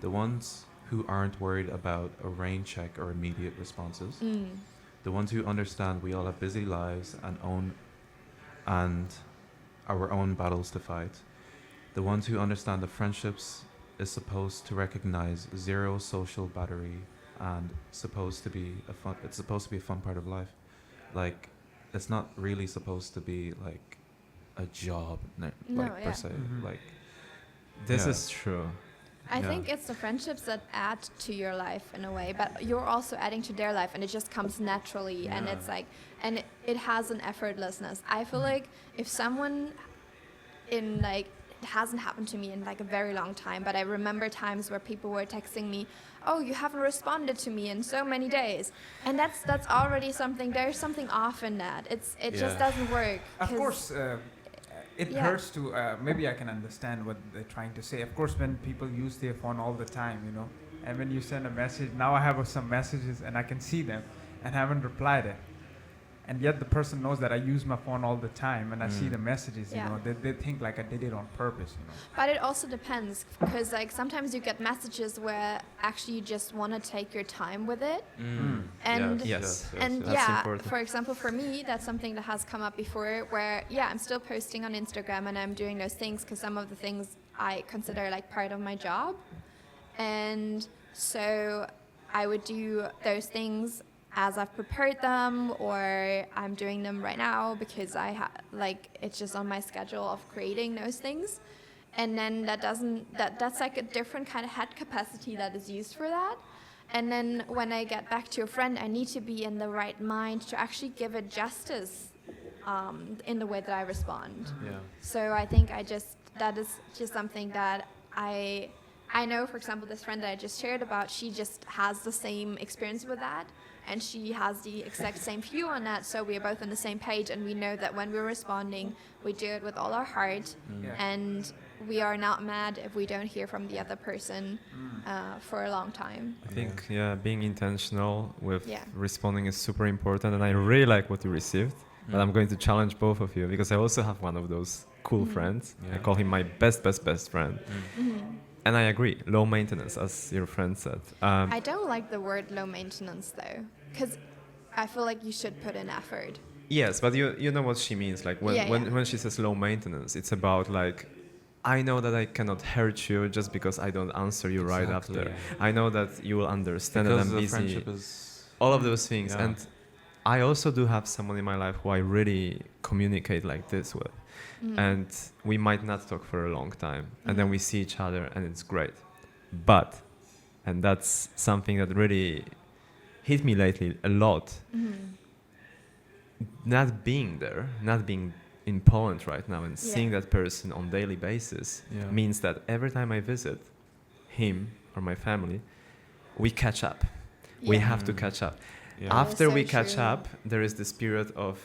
The ones who aren't worried about a rain check or immediate responses. The ones who understand we all have busy lives and our own battles to fight. The ones who understand that friendships is supposed to recognize zero social battery and it's supposed to be a fun part of life. Like, it's not really supposed to be like a job, per se. Like, this is true. I think it's the friendships that add to your life in a way, but you're also adding to their life, and it just comes naturally, and it's like, and it has an effortlessness. I feel like if someone in like, it hasn't happened to me in like a very long time, but I remember times where people were texting me, oh, you haven't responded to me in so many days, and that's already something. There's something off in that. It just doesn't work. Of course. It hurts to, maybe I can understand what they're trying to say. Of course, when people use their phone all the time, you know, and when you send a message, now I have some messages and I can see them and haven't replied it. And yet the person knows that I use my phone all the time and I see the messages, you know, they think like I did it on purpose, you know. But it also depends, because like sometimes you get messages where actually you just want to take your time with it. And for example, for me, that's something that has come up before where, I'm still posting on Instagram and I'm doing those things because some of the things I consider like part of my job. And so I would do those things as I've prepared them, or I'm doing them right now because it's just on my schedule of creating those things. And then that's like a different kind of head capacity that is used for that. And then when I get back to a friend, I need to be in the right mind to actually give it justice. in the way that I respond. Yeah. So I think that is just something that I know, for example, this friend that I just shared about, she just has the same experience with that, and she has the exact same view on that, so we are both on the same page, and we know that when we're responding, we do it with all our heart, and we are not mad if we don't hear from the other person for a long time. I think being intentional with Yeah. responding is super important, and I really like what you received. But I'm going to challenge both of you because I also have one of those cool friends. Yeah. I call him my best friend. And I agree, low maintenance, as your friend said. I don't like the word low maintenance though, because I feel like you should put in effort. Yes, but you know what she means. Like when she says low maintenance, it's about like, I know that I cannot hurt you just because I don't answer you right after. I know that you will understand that I'm busy. Friendship is All of those things. Yeah. And I also do have someone in my life who I really communicate like this with. And we might not talk for a long time. And then we see each other and it's great. But, and that's something that really hit me lately a lot, not being there, not being in Poland right now and seeing that person on daily basis means that every time I visit him or my family, we catch up. We have to catch up. Yeah. After So we catch true. up, there is this period of,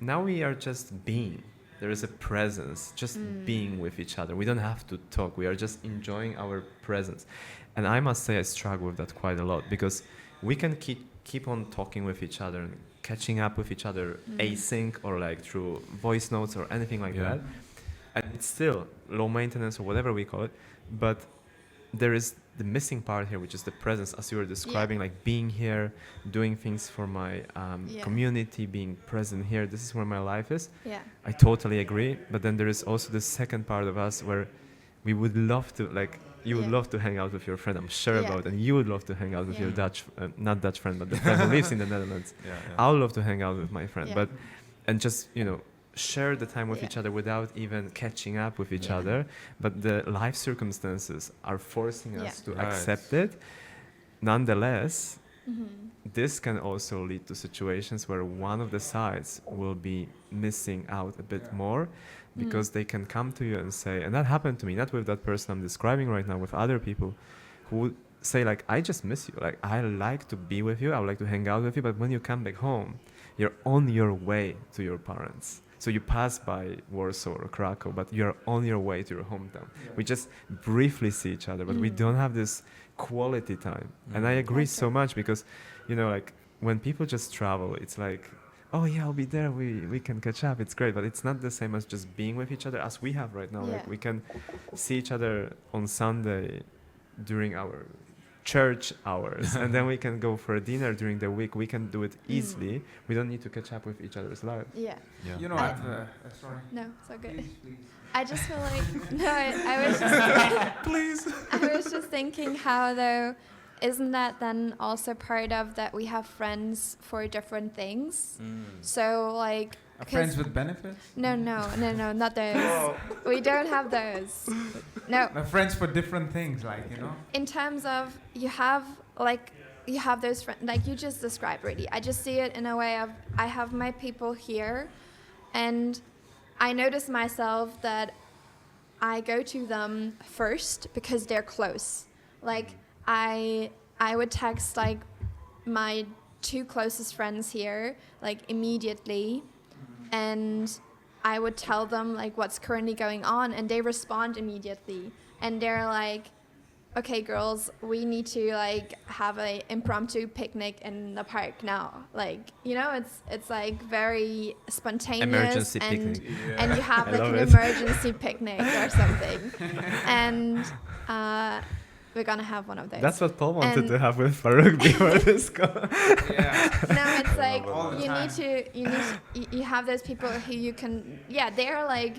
now we are just being. There is a presence, just being with each other. We don't have to talk. We are just enjoying our presence. And I must say I struggle with that quite a lot because we can keep on talking with each other and catching up with each other async or like through voice notes or anything like that. And it's still low maintenance or whatever we call it. But there is the missing part here, which is the presence, as you were describing, like being here, doing things for my community, being present here. This is where my life is. Yeah. I totally agree. But then there is also the second part of us where we would love to, like, you would love to hang out with your friend, I'm sure about, and you would love to hang out with your Dutch, not Dutch friend, but the friend who lives in the Netherlands. I would love to hang out with my friend, but, and just, you know, share the time with each other without even catching up with each other. But the life circumstances are forcing us to accept it. Nonetheless, this can also lead to situations where one of the sides will be missing out a bit more because they can come to you and say, and that happened to me, not with that person I'm describing right now, with other people who would say like, I just miss you. Like, I like to be with you. I would like to hang out with you. But when you come back home, you're on your way to your parents. So you pass by Warsaw or Krakow, but you're on your way to your hometown. We just briefly see each other, but we don't have this quality time. And I agree so much because, you know, like when people just travel, it's like, oh yeah, I'll be there. We can catch up. It's great, but it's not the same as just being with each other as we have right now. Like we can see each other on Sunday during our church hours and then we can go for a dinner during the week. We can do it easily. We don't need to catch up with each other's lives. You know, sorry. No, it's all good. Please. I just feel like I was just Please. I was just thinking how though, isn't that then also part of that we have friends for different things? So like Friends with benefits? No, not those. We don't have those. No. Friends for different things, like, you know? In terms of you have those friends, like you just described, really. I just see it in a way of I have my people here, and I notice myself that I go to them first because they're close. Like I would text like my two closest friends here, like immediately. And I would tell them like what's currently going on and they respond immediately. And they're like, okay, girls, we need to like have an impromptu picnic in the park now. Like, you know, it's like very spontaneous. Emergency and, picnic. And you have I like love an it. emergency picnic or something. And we're gonna have one of those. That's what Paul wanted And- to have with Farouk before this call. No, it's like All the you time. you have those people who you can, they're like,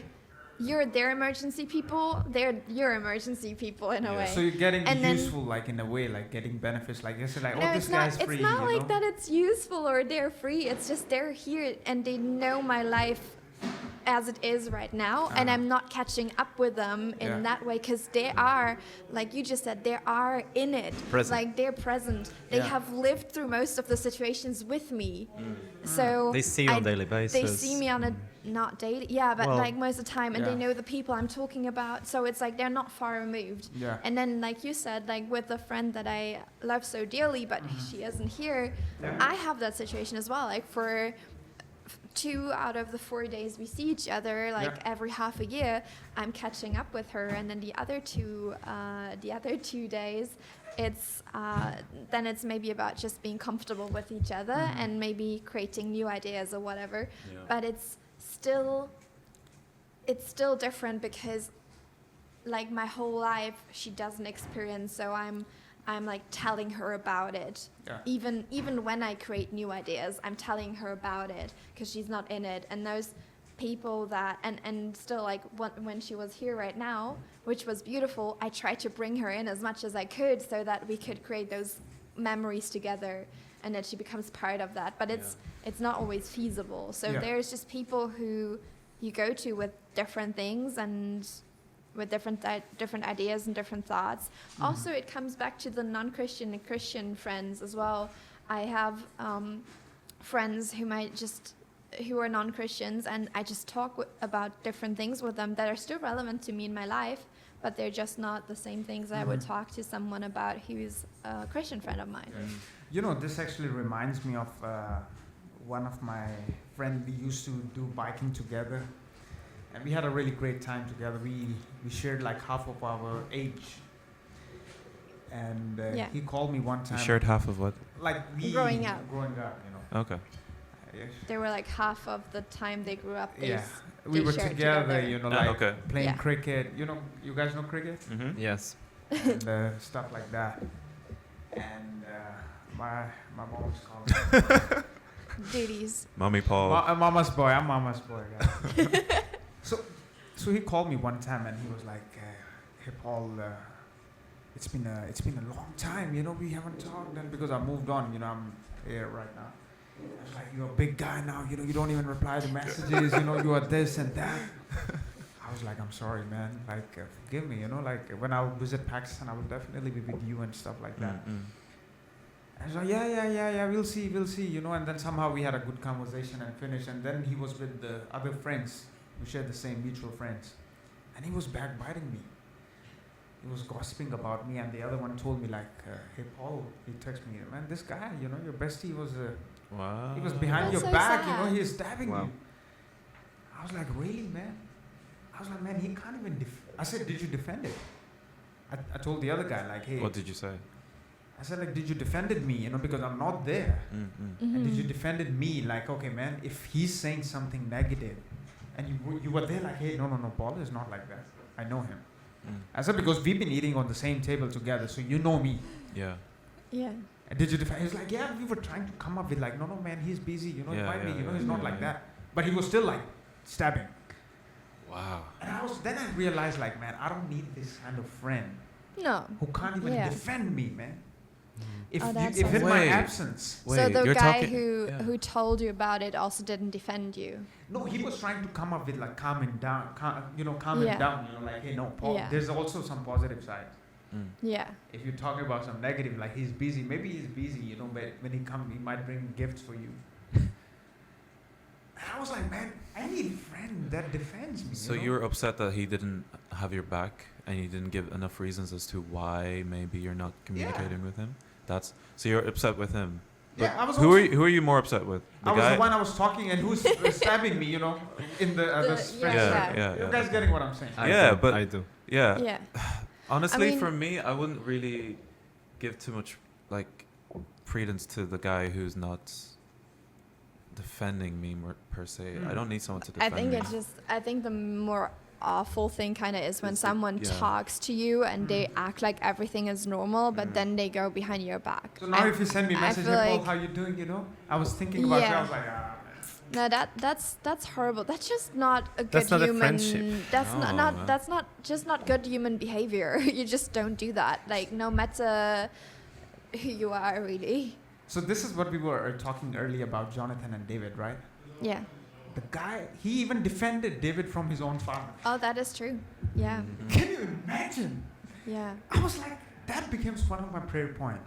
you're their emergency people, they're your emergency people in a way. So you're getting And then- useful, like in a way, like getting benefits, like it's like, No, oh, this guy's free. it's not you like know? that it's useful or they're free, it's just they're here and they know my life as it is right now, and I'm not catching up with them in Yeah. that way, because they are, like you just said, they are in it. Present. Like they're present. They Yeah. have lived through most of the situations with me. So They see you on a daily basis. They see me on a not daily, yeah, but Well, like most of the time, and they Yeah. know the people I'm talking about. So it's like they're not far removed. Yeah. And then, like you said, like with a friend that I love so dearly, but she isn't here, I have that situation as well. Like for 2 out of the 4 days we see each other, like Yeah. every half a year, I'm catching up with her, and then the other two days, it's then it's maybe about just being comfortable with each other and maybe creating new ideas or whatever. Yeah. But it's still different, because like my whole life she doesn't experience, so I'm like telling her about it. Yeah. Even when I create new ideas, I'm telling her about it because she's not in it. And those people that and still, like when she was here right now, which was beautiful, I tried to bring her in as much as I could so that we could create those memories together and that she becomes part of that. But it's not always feasible. So Yeah. there's just people who you go to with different things and with different ideas and different thoughts. Also, it comes back to the non-Christian and Christian friends as well. I have friends who are non-Christians, and I just talk about different things with them that are still relevant to me in my life, but they're just not the same things I would talk to someone about who's a Christian friend of mine. You know, this actually reminds me of one of my friends. We used to do biking together, and we had a really great time together. We shared like half of our age, and Yeah. he called me one You time. shared half of what? Like we Growing up. Growing up, you know. Okay. Yes. They were like half of the time they grew up. Yeah, we they were shared together, together. you know, Ah, like okay. playing Yeah. cricket. You know, you guys know cricket Mm-hmm. Yes. and stuff like that. And my mom was calling. Duties. Mommy Paul. Mama's boy. I'm Mama's boy. Yeah. so he called me one time and he was like, "Hey Paul, it's been a long time. You know, we haven't talked." And because I moved on, you know, I'm here right now. I was like, "You're a big guy now. You know, you don't even reply to messages. You know, you are this and that." I was like, "I'm sorry, man. Like, forgive me. You know, like when I visit Pakistan, I will definitely be with you and stuff like that." Mm-mm. I was like, yeah, we'll see, you know. And then somehow we had a good conversation and finished. And then he was with the other friends. We shared the same mutual friends. And he was backbiting me. He was gossiping about me. And the other one told me like, "Hey, Paul," he texted me, "Man, this guy, you know, your bestie was, Wow. he was behind That's your so back, you sad. know, he is stabbing Wow. you." I was like, "Really, man?" I was like, "Man, he can't even I said, "Did you defend it?" I told the other guy, like, "Hey," What did you say? I said, like, "Did you defended me, you know, because I'm not there. Mm-mm. And did you defended me, like, okay, man, if he's saying something negative, and you were there like, hey, no, Paul is not like that. I know him." Mm. I said, "Because we've been eating on the same table together, so you know me." Yeah. Yeah. And did you defend? He's like, "Yeah, we were trying to come up with like, no, man, he's busy, you know, Yeah, it might be, yeah, you know, yeah, he's not yeah, like yeah. that." But he was still like stabbing. Wow. And then I realized, like, man, I don't need this kind of friend No. who can't even Yeah. defend me, man. If Oh, that's if in my Wait. absence. So the you're guy talking- who yeah. who told you about it also didn't defend you. No, he was trying to come up with like calming down, calming Yeah. down, you know, like, hey, no, Paul, Yeah. there's also some positive side. Mm. Yeah. If you're talking about some negative, like he's busy, maybe he's busy, you know, but when he comes, he might bring gifts for you. And I was like, man, I need a friend that defends me. So you know? you were upset that he didn't have your back and you didn't give enough reasons as to why maybe you're not communicating with him? So you're upset with him. But Yeah, I was who also- are you more upset with? I was the one I was talking and who's stabbing me, you know, in the other yeah, friends. Yeah. You guys getting what I'm saying? Yeah, but- I do. Yeah. Yeah. Honestly, I mean- for me, I wouldn't really give too much like credence to the guy who's not defending me per se. I don't need someone to I defend think me. it's just. I think the more awful thing kind of is when It's the- someone yeah. talks to you and they act like everything is normal, but then they go behind your back. So now And if you send me a I message, feel hey, Paul, like- how you doing, you know? I was thinking about you, Yeah. I was like, man. No, that's horrible. That's just not a good That's not a human. friendship. That's No, not man. that's not just not good human behavior. You just don't do that. Like no matter who you are, really. So this is what we were talking earlier about Jonathan and David, right? Yeah. the guy, he even defended David from his own father. Oh, that is true. Yeah. Can you imagine? Yeah. I was like, that becomes one of my prayer point.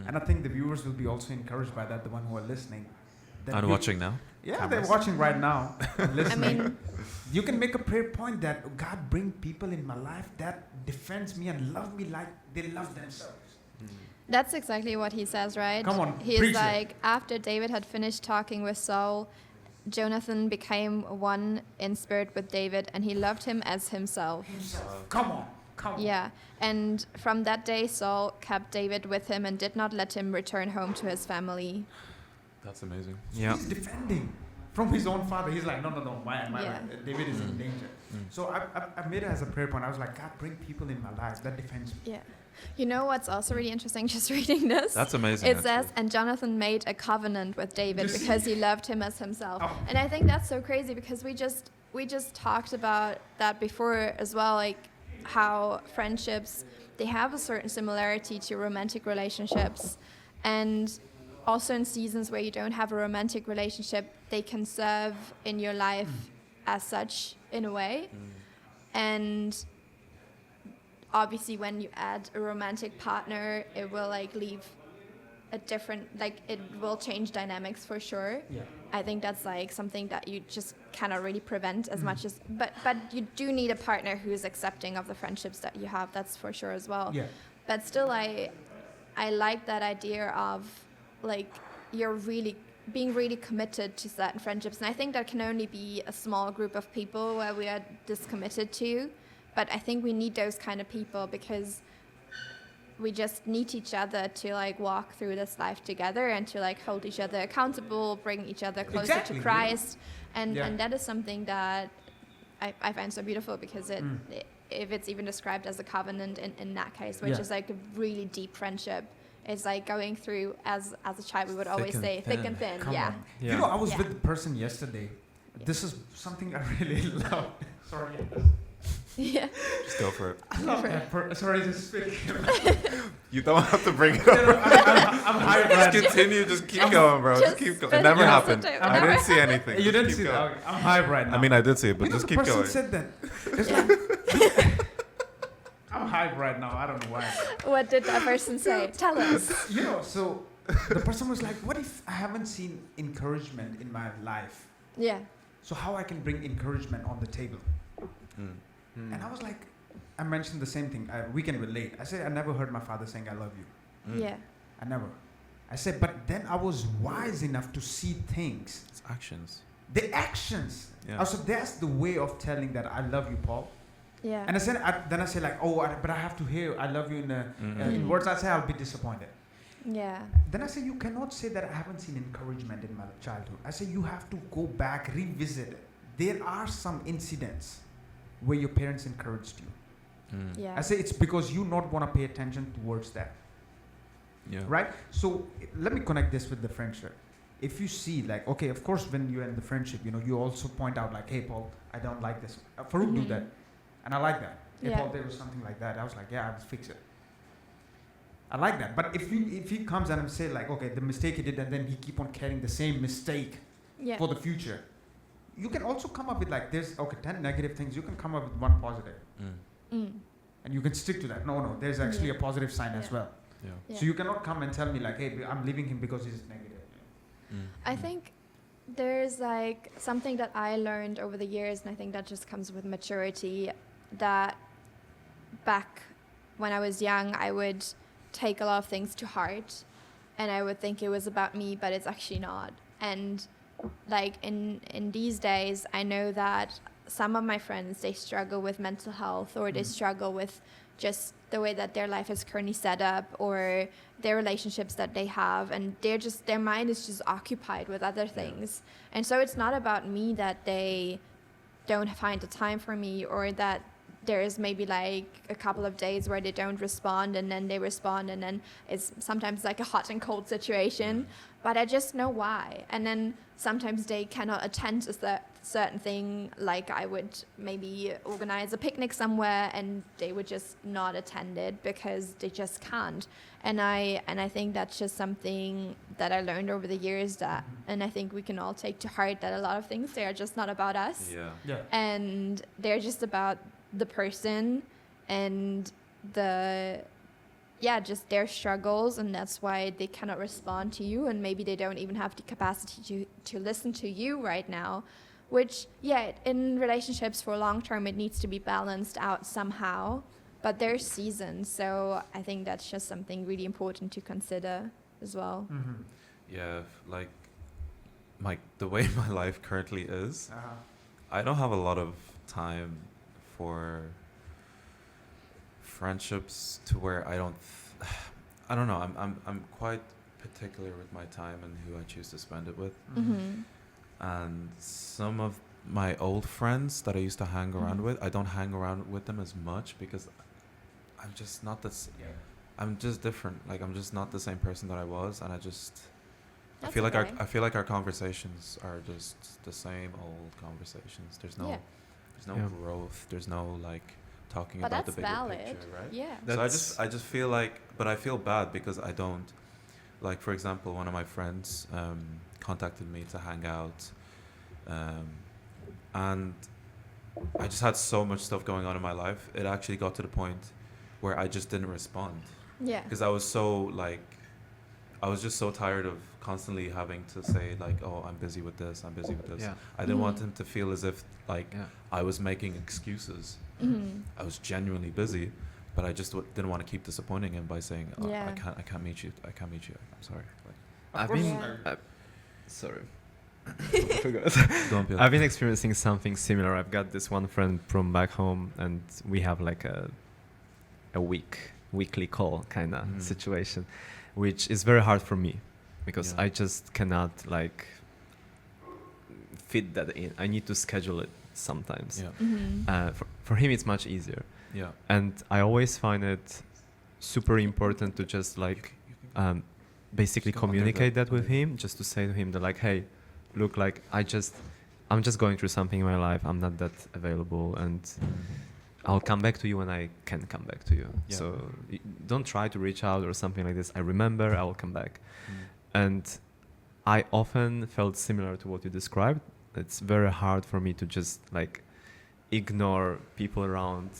And I think the viewers will be also encouraged by that, the one who are listening. That And watching now. Yeah, Cameras. they're watching right now, I listening. mean, You can make a prayer point that God bring people in my life that defends me and love me like they love themselves. that's exactly what he says, right? Come on, He's preach it. like, after David had finished talking with Saul, Jonathan became one in spirit with David, and he loved him as himself. Come on, come on. Yeah, and from that day, Saul kept David with him and did not let him return home to his family. That's amazing. Yeah. He's defending from his own father. He's like, no, Yeah. David is in danger. So I made it as a prayer point. I was like, God, bring people in my life that defends me. Yeah. You know what's also really interesting, just reading this? That's amazing. It actually. says, and Jonathan made a covenant with David Just- because he loved him as himself. Oh. And I think that's so crazy because we just talked about that before as well, like how friendships, they have a certain similarity to romantic relationships. And also in seasons where you don't have a romantic relationship, they can serve in your life as such in a way. And obviously when you add a romantic partner, it will like leave a different, like it will change dynamics for sure. Yeah. I think that's like something that you just cannot really prevent as much as, but you do need a partner who's accepting of the friendships that you have, that's for sure as well. Yeah. But still, I like that idea of like you're really being really committed to certain friendships, and I think that can only be a small group of people where we are this committed to. But I think we need those kind of people because we just need each other to like walk through this life together and to like hold each other accountable, bring each other closer Exactly, to yeah. Christ, and Yeah. and that is something that I find so beautiful because if it's even described as a covenant in that case, which Yeah. is like a really deep friendship, it's like going through as a child we would always and say thick thin. and thin. Come Yeah. on. Yeah. You know, I was Yeah. with the person yesterday. This is something I really love. Sorry. Yeah. Just go for it. I love that sorry to speak. You don't have to bring it No, up. no, I'm hyped Just right continue. Just keep going, bro. Just Just keep going. spit It never it out happened. sometime. I didn't see anything. You Just didn't keep see going. that? Okay. I'm hyped right now. I mean, I did see it, but You know, just the keep person going. said that. It's like, I'm hyped right now. I don't know why. What did that person say? Tell us. You know, so the person was like, what if I haven't seen encouragement in my life? Yeah. So how I can bring encouragement on the table? Mm. And I was like, I mentioned the same thing. We can relate. I said, I never heard my father saying, I love you. Mm. Yeah. I never. I said, but then I was wise enough to see things. It's actions. The actions. Yeah. Also, that's the way of telling that I love you, Paul. Yeah. And I said, then I said like, but I have to hear I love you in words. I say I'll be disappointed. Yeah. Then I said, you cannot say that I haven't seen encouragement in my childhood. I said, you have to go back, revisit it. There are some incidents where your parents encouraged you. Mm. Yeah. I say it's because you not want to pay attention towards that. Yeah. Right? So let me connect this with the friendship. If you see like, okay, of course, when you're in the friendship, you know, you also point out like, hey, Paul, I don't like this. Farouk do Mhm. that. And I like that. Hey, Yeah. Paul, there was something like that. I was like, yeah, I'll fix it. I like that. But if he comes and say like, okay, the mistake he did, and then he keep on carrying the same mistake Yeah. for the future, you can also come up with like, there's, okay, 10 negative things. You can come up with one positive. Mm. Mm. And you can stick to that. No, there's actually Yeah. a positive sign as Yeah. well. Yeah. Yeah. So you cannot come and tell me like, hey, I'm leaving him because he's negative. Mm. I think there's like something that I learned over the years, and I think that just comes with maturity, that back when I was young, I would take a lot of things to heart, and I would think it was about me, but it's actually not. And like in these days, I know that some of my friends, they struggle with mental health, or they struggle with just the way that their life is currently set up, or their relationships that they have, and their mind is just occupied with other things. And so it's not about me that they don't find the time for me, or that there is maybe like a couple of days where they don't respond and then they respond, and then it's sometimes like a hot and cold situation, but I just know why. And then sometimes they cannot attend to certain thing, like I would maybe organize a picnic somewhere and they would just not attend it because they just can't. And I think that's just something that I learned over the years, that, and I think we can all take to heart, that a lot of things, they are just not about us. Yeah. And they're just about the person and just their struggles, and that's why they cannot respond to you, and maybe they don't even have the capacity to listen to you right now, which, in relationships for long term, it needs to be balanced out somehow, but there's seasons, so I think that's just something really important to consider as well. Yeah, like the way my life currently is, I don't have a lot of time for friendships to where I don't know. I'm quite particular with my time and who I choose to spend it with. And some of my old friends that I used to hang around with, I don't hang around with them as much because I'm just not this. I'm just different. Like, I'm just not the same person that I was, and I feel like our conversations are just the same old conversations. There's no growth. There's no like talking But about the that's bigger valid. picture, right? Yeah. So I just feel like, but I feel bad because I don't. Like, for example, one of my friends contacted me to hang out, and I just had so much stuff going on in my life. It actually got to the point where I just didn't respond. Yeah. Because I was just so tired of constantly having to say like, oh, I'm busy with this, I'm busy with this. Yeah. I didn't want him to feel as if like I was making excuses. I was genuinely busy, but I just didn't want to keep disappointing him by saying, oh, I can't meet you. I'm sorry. Like, sorry. don't be I've been experiencing something similar. I've got this one friend from back home, and we have like a weekly call kind of situation, which is very hard for me because I just cannot like fit that in. I need to schedule it sometimes. For him, it's much easier. Yeah. And I always find it super important to just like basically communicate that with him, just to say to him that like, hey, look, like I'm just going through something in my life. I'm not that available, and I'll come back to you when I can come back to you. Yeah. So don't try to reach out or something like this. I remember, I will come back. And I often felt similar to what you described. It's very hard for me to just like ignore people around,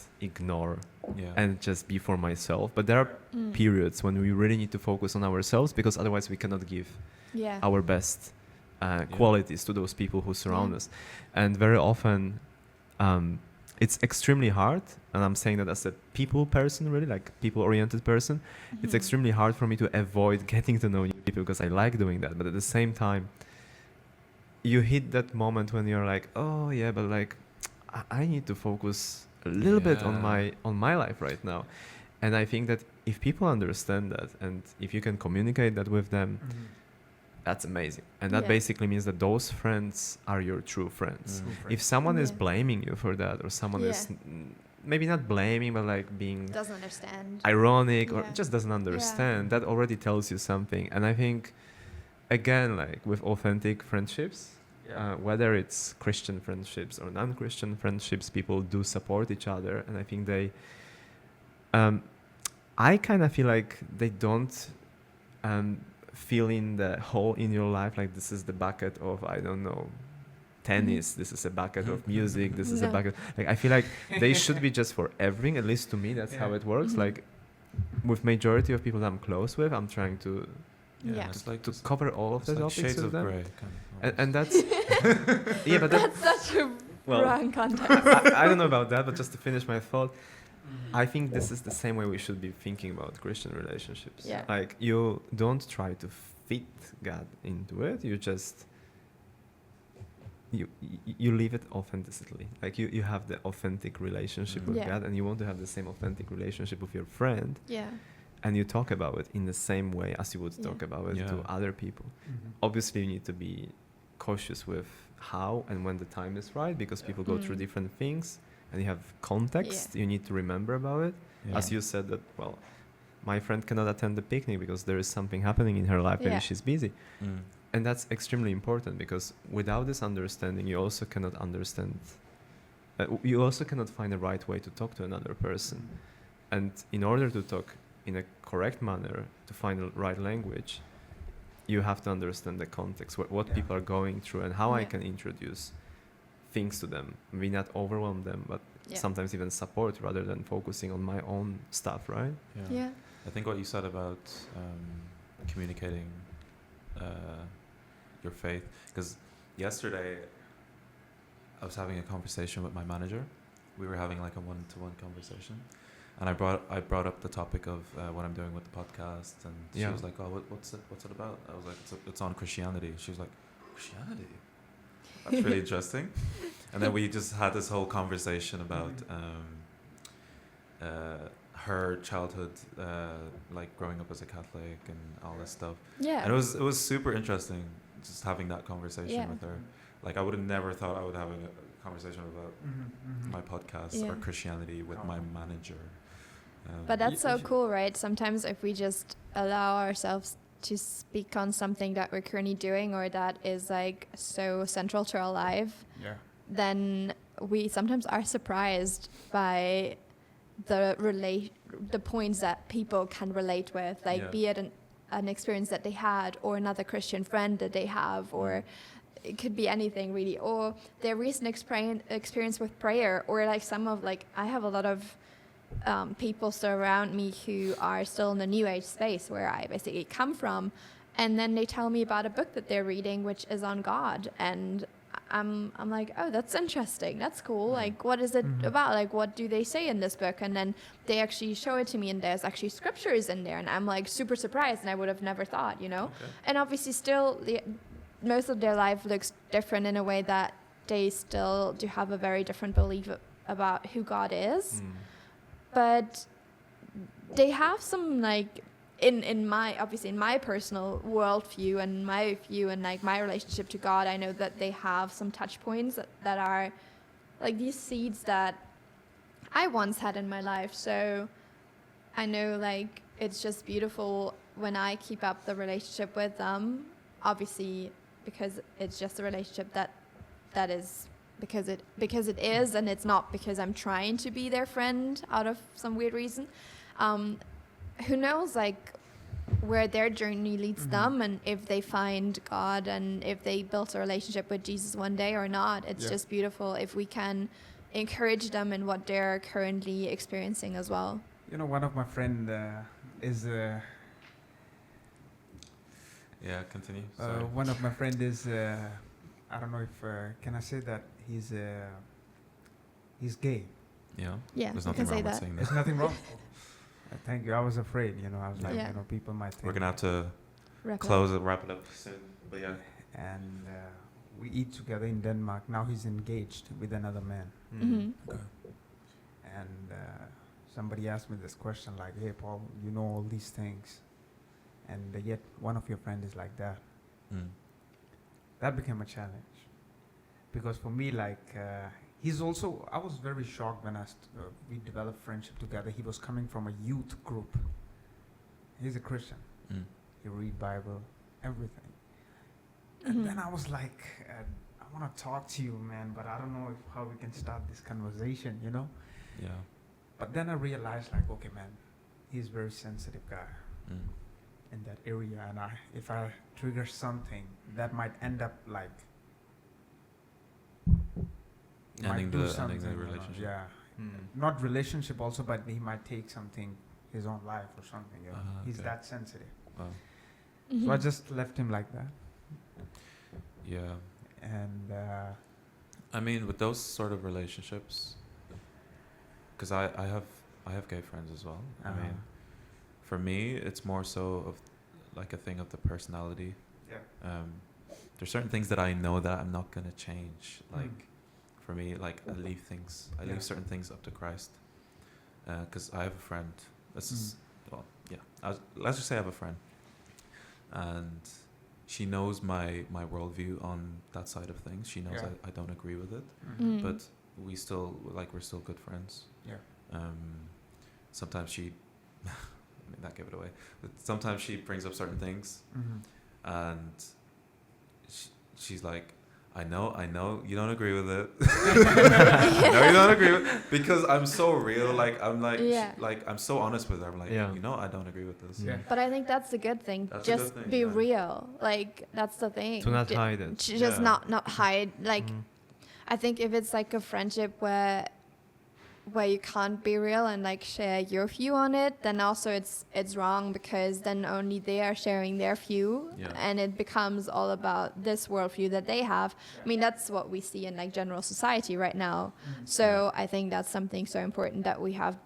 and just be for myself. But there are periods when we really need to focus on ourselves, because otherwise we cannot give our best qualities to those people who surround us. And very often it's extremely hard, and I'm saying that as a people person, really, like people-oriented person, it's extremely hard for me to avoid getting to know new people because I like doing that. But at the same time, you hit that moment when you're like, oh yeah, but like I need to focus a little bit on my life right now. And I think that if people understand that, and if you can communicate that with them, that's amazing. And that basically means that those friends are your true friends. If someone is blaming you for that, or someone is maybe not blaming, but like being doesn't understand, ironic, or just doesn't understand, that already tells you something. And I think, again, like with authentic friendships, whether it's Christian friendships or non-Christian friendships, people do support each other. And I think they, I kind of feel like they don't fill in the hole in your life, like this is the bucket of, I don't know, tennis, this is a bucket of music, this is a bucket, like I feel like they should be just for everything. At least to me, that's how it works. Like with majority of people that I'm close with, I'm trying to to cover all of the topics shades with of them. gray, And that's but that's such a wrong context. I don't know about that, but just to finish my thought, I think this is the same way we should be thinking about Christian relationships. Like, you don't try to fit God into it. You just you leave it authentically. Like you have the authentic relationship with God, and you want to have the same authentic relationship with your friend. And you talk about it in the same way as you would talk about it to other people. Obviously, you need to be cautious with how and when the time is right, because people go through different things. And you have context you need to remember about it. As you said that, well, my friend cannot attend the picnic because there is something happening in her life, maybe she's busy. And that's extremely important, because without this understanding, you also cannot understand. You also cannot find the right way to talk to another person. And in order to talk in a correct manner, to find the right language, you have to understand the context, what Yeah. people are going through, and how I Yeah. can introduce things to them. We not overwhelm them, but Yeah. sometimes even support rather than focusing on my own stuff, right? Yeah. I think what you said about communicating your faith, because yesterday I was having a conversation with my manager. We were having like a one-to-one conversation, and I brought up the topic of what I'm doing with the podcast, and she Yeah. was like, "Oh, what's it about?" I was like, "It's on Christianity." She was like, "Christianity? That's really interesting." And then we just had this whole conversation about her childhood, like growing up as a Catholic and all this stuff. Yeah. And it was super interesting just having that conversation Yeah. with her. Like I would have never thought I would have a conversation about my podcast or Yeah. Christianity with my manager. But that's so cool, right? Sometimes if we just allow ourselves to speak on something that we're currently doing or that is like so central to our life, Yeah. then we sometimes are surprised by the points that people can relate with, like Yeah. be it an experience that they had or another Christian friend that they have, or it could be anything really, or their recent experience with prayer, or like I have a lot of people still around me who are still in the New Age space where I basically come from, and then they tell me about a book that they're reading which is on God, and I'm like, oh, that's interesting, that's cool, like what is it about, like what do they say in this book, and then they actually show it to me and there's actually scriptures in there, and I'm like super surprised, and I would have never thought, Okay. and obviously still most of their life looks different in a way that they still do have a very different belief about who God is. But they have some like in my personal worldview and my view and like my relationship to God, I know that they have some touch points that are like these seeds that I once had in my life. So I know like it's just beautiful when I keep up the relationship with them, obviously because it's just a relationship that is because it is, and it's not because I'm trying to be their friend out of some weird reason. Who knows like where their journey leads them, and if they find God and if they build a relationship with Jesus one day or not. It's just beautiful if we can encourage them in what they're currently experiencing as well. One of my friend is Yeah, continue. Sorry. one of my friend is I don't know if can I say that he's gay. Yeah. Yeah, There's you nothing can say wrong with that. saying There's that. nothing wrong. Thank you. I was afraid. I was like, Yeah. people might think. We're gonna have to Wrap it up. wrap it up soon. But yeah. And we eat together in Denmark. Now he's engaged with another man. Mhm. And somebody asked me this question like, hey, Paul, you know all these things. And yet one of your friends is like that. That became a challenge. Because for me, like, he's also, I was very shocked when we developed friendship together. He was coming from a youth group. He's a Christian. He read Bible, everything. And then I was like, I want to talk to you, man, but I don't know how we can start this conversation, Yeah. But then I realized, like, okay, man, he's a very sensitive guy in that area, and if I trigger something, that might end up like he might Ending do the something, relationship. Yeah, not relationship also, but he might take something, his own life or something. He's okay. that sensitive. Wow. So I just left him like that, Yeah. and I mean, with those sort of relationships, because I have gay friends as well. I mean, for me, it's more so of like a thing of the personality. yeah, There's certain things that I know that I'm not gonna change. Like, for me, like I leave certain things up to Christ. Because I have a friend. This is let's just say I have a friend, and she knows my worldview on that side of things. She knows I don't agree with it, but we're still good friends. Yeah. Sometimes she, I mean, that gave it away. But sometimes she brings up certain things, and she's like, I know, you don't agree with it. No, you don't agree with because I'm so real. Like I'm like, Yeah. I'm so honest with her. I'm like, Yeah. I don't agree with this. Yeah. But I think that's the good thing. That's a just good thing, be yeah. real. Like that's the thing. To not hide it. Just Yeah. not hide. Like Mhm. I think if it's like a friendship where you can't be real and like share your view on it, then also it's wrong, because then only they are sharing their view, Yeah. and it becomes all about this worldview that they have. I mean, that's what we see in like general society right now. So I think that's something so important that we have,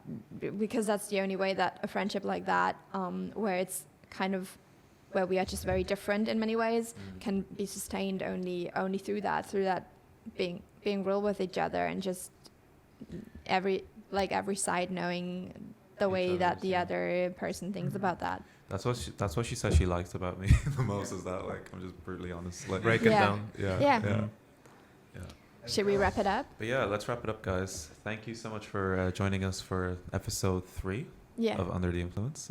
because that's the only way that a friendship like that, where it's kind of where we are just very different in many ways, can be sustained only through that being real with each other, and just every side knowing the Each way that other's, the yeah. other person thinks about that. That's what she said she liked about me the most, is that like I'm just brutally honest. Like, Break it Yeah. down. Yeah. Yeah. Yeah. Mhm. Yeah. Should we wrap it up? But yeah, let's wrap it up, guys. Thank you so much for joining us for episode 3 Yeah. of Under the Influence.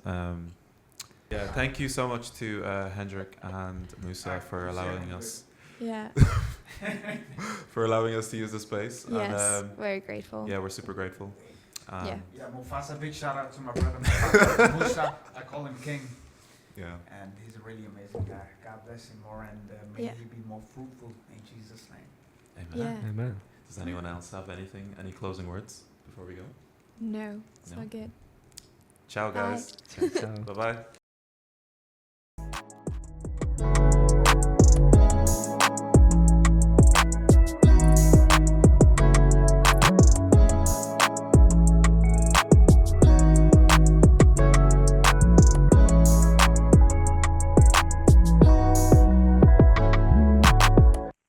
Yeah, thank you so much to Hendrik and Musa for allowing us Yeah. to use the space. Yes. And, Very grateful. yeah, we're super grateful. Yeah. Yeah, Mufasa, big shout out to my brother Mufasa. Musa, I call him King, Yeah. and he's a really amazing guy. God bless him more, and may Yeah. he be more fruitful in Jesus' name. Amen. Yeah. Amen. Does anyone else have any closing words before we go? No, it's No? not good. Ciao, Bye. guys. Ciao, ciao. Bye bye.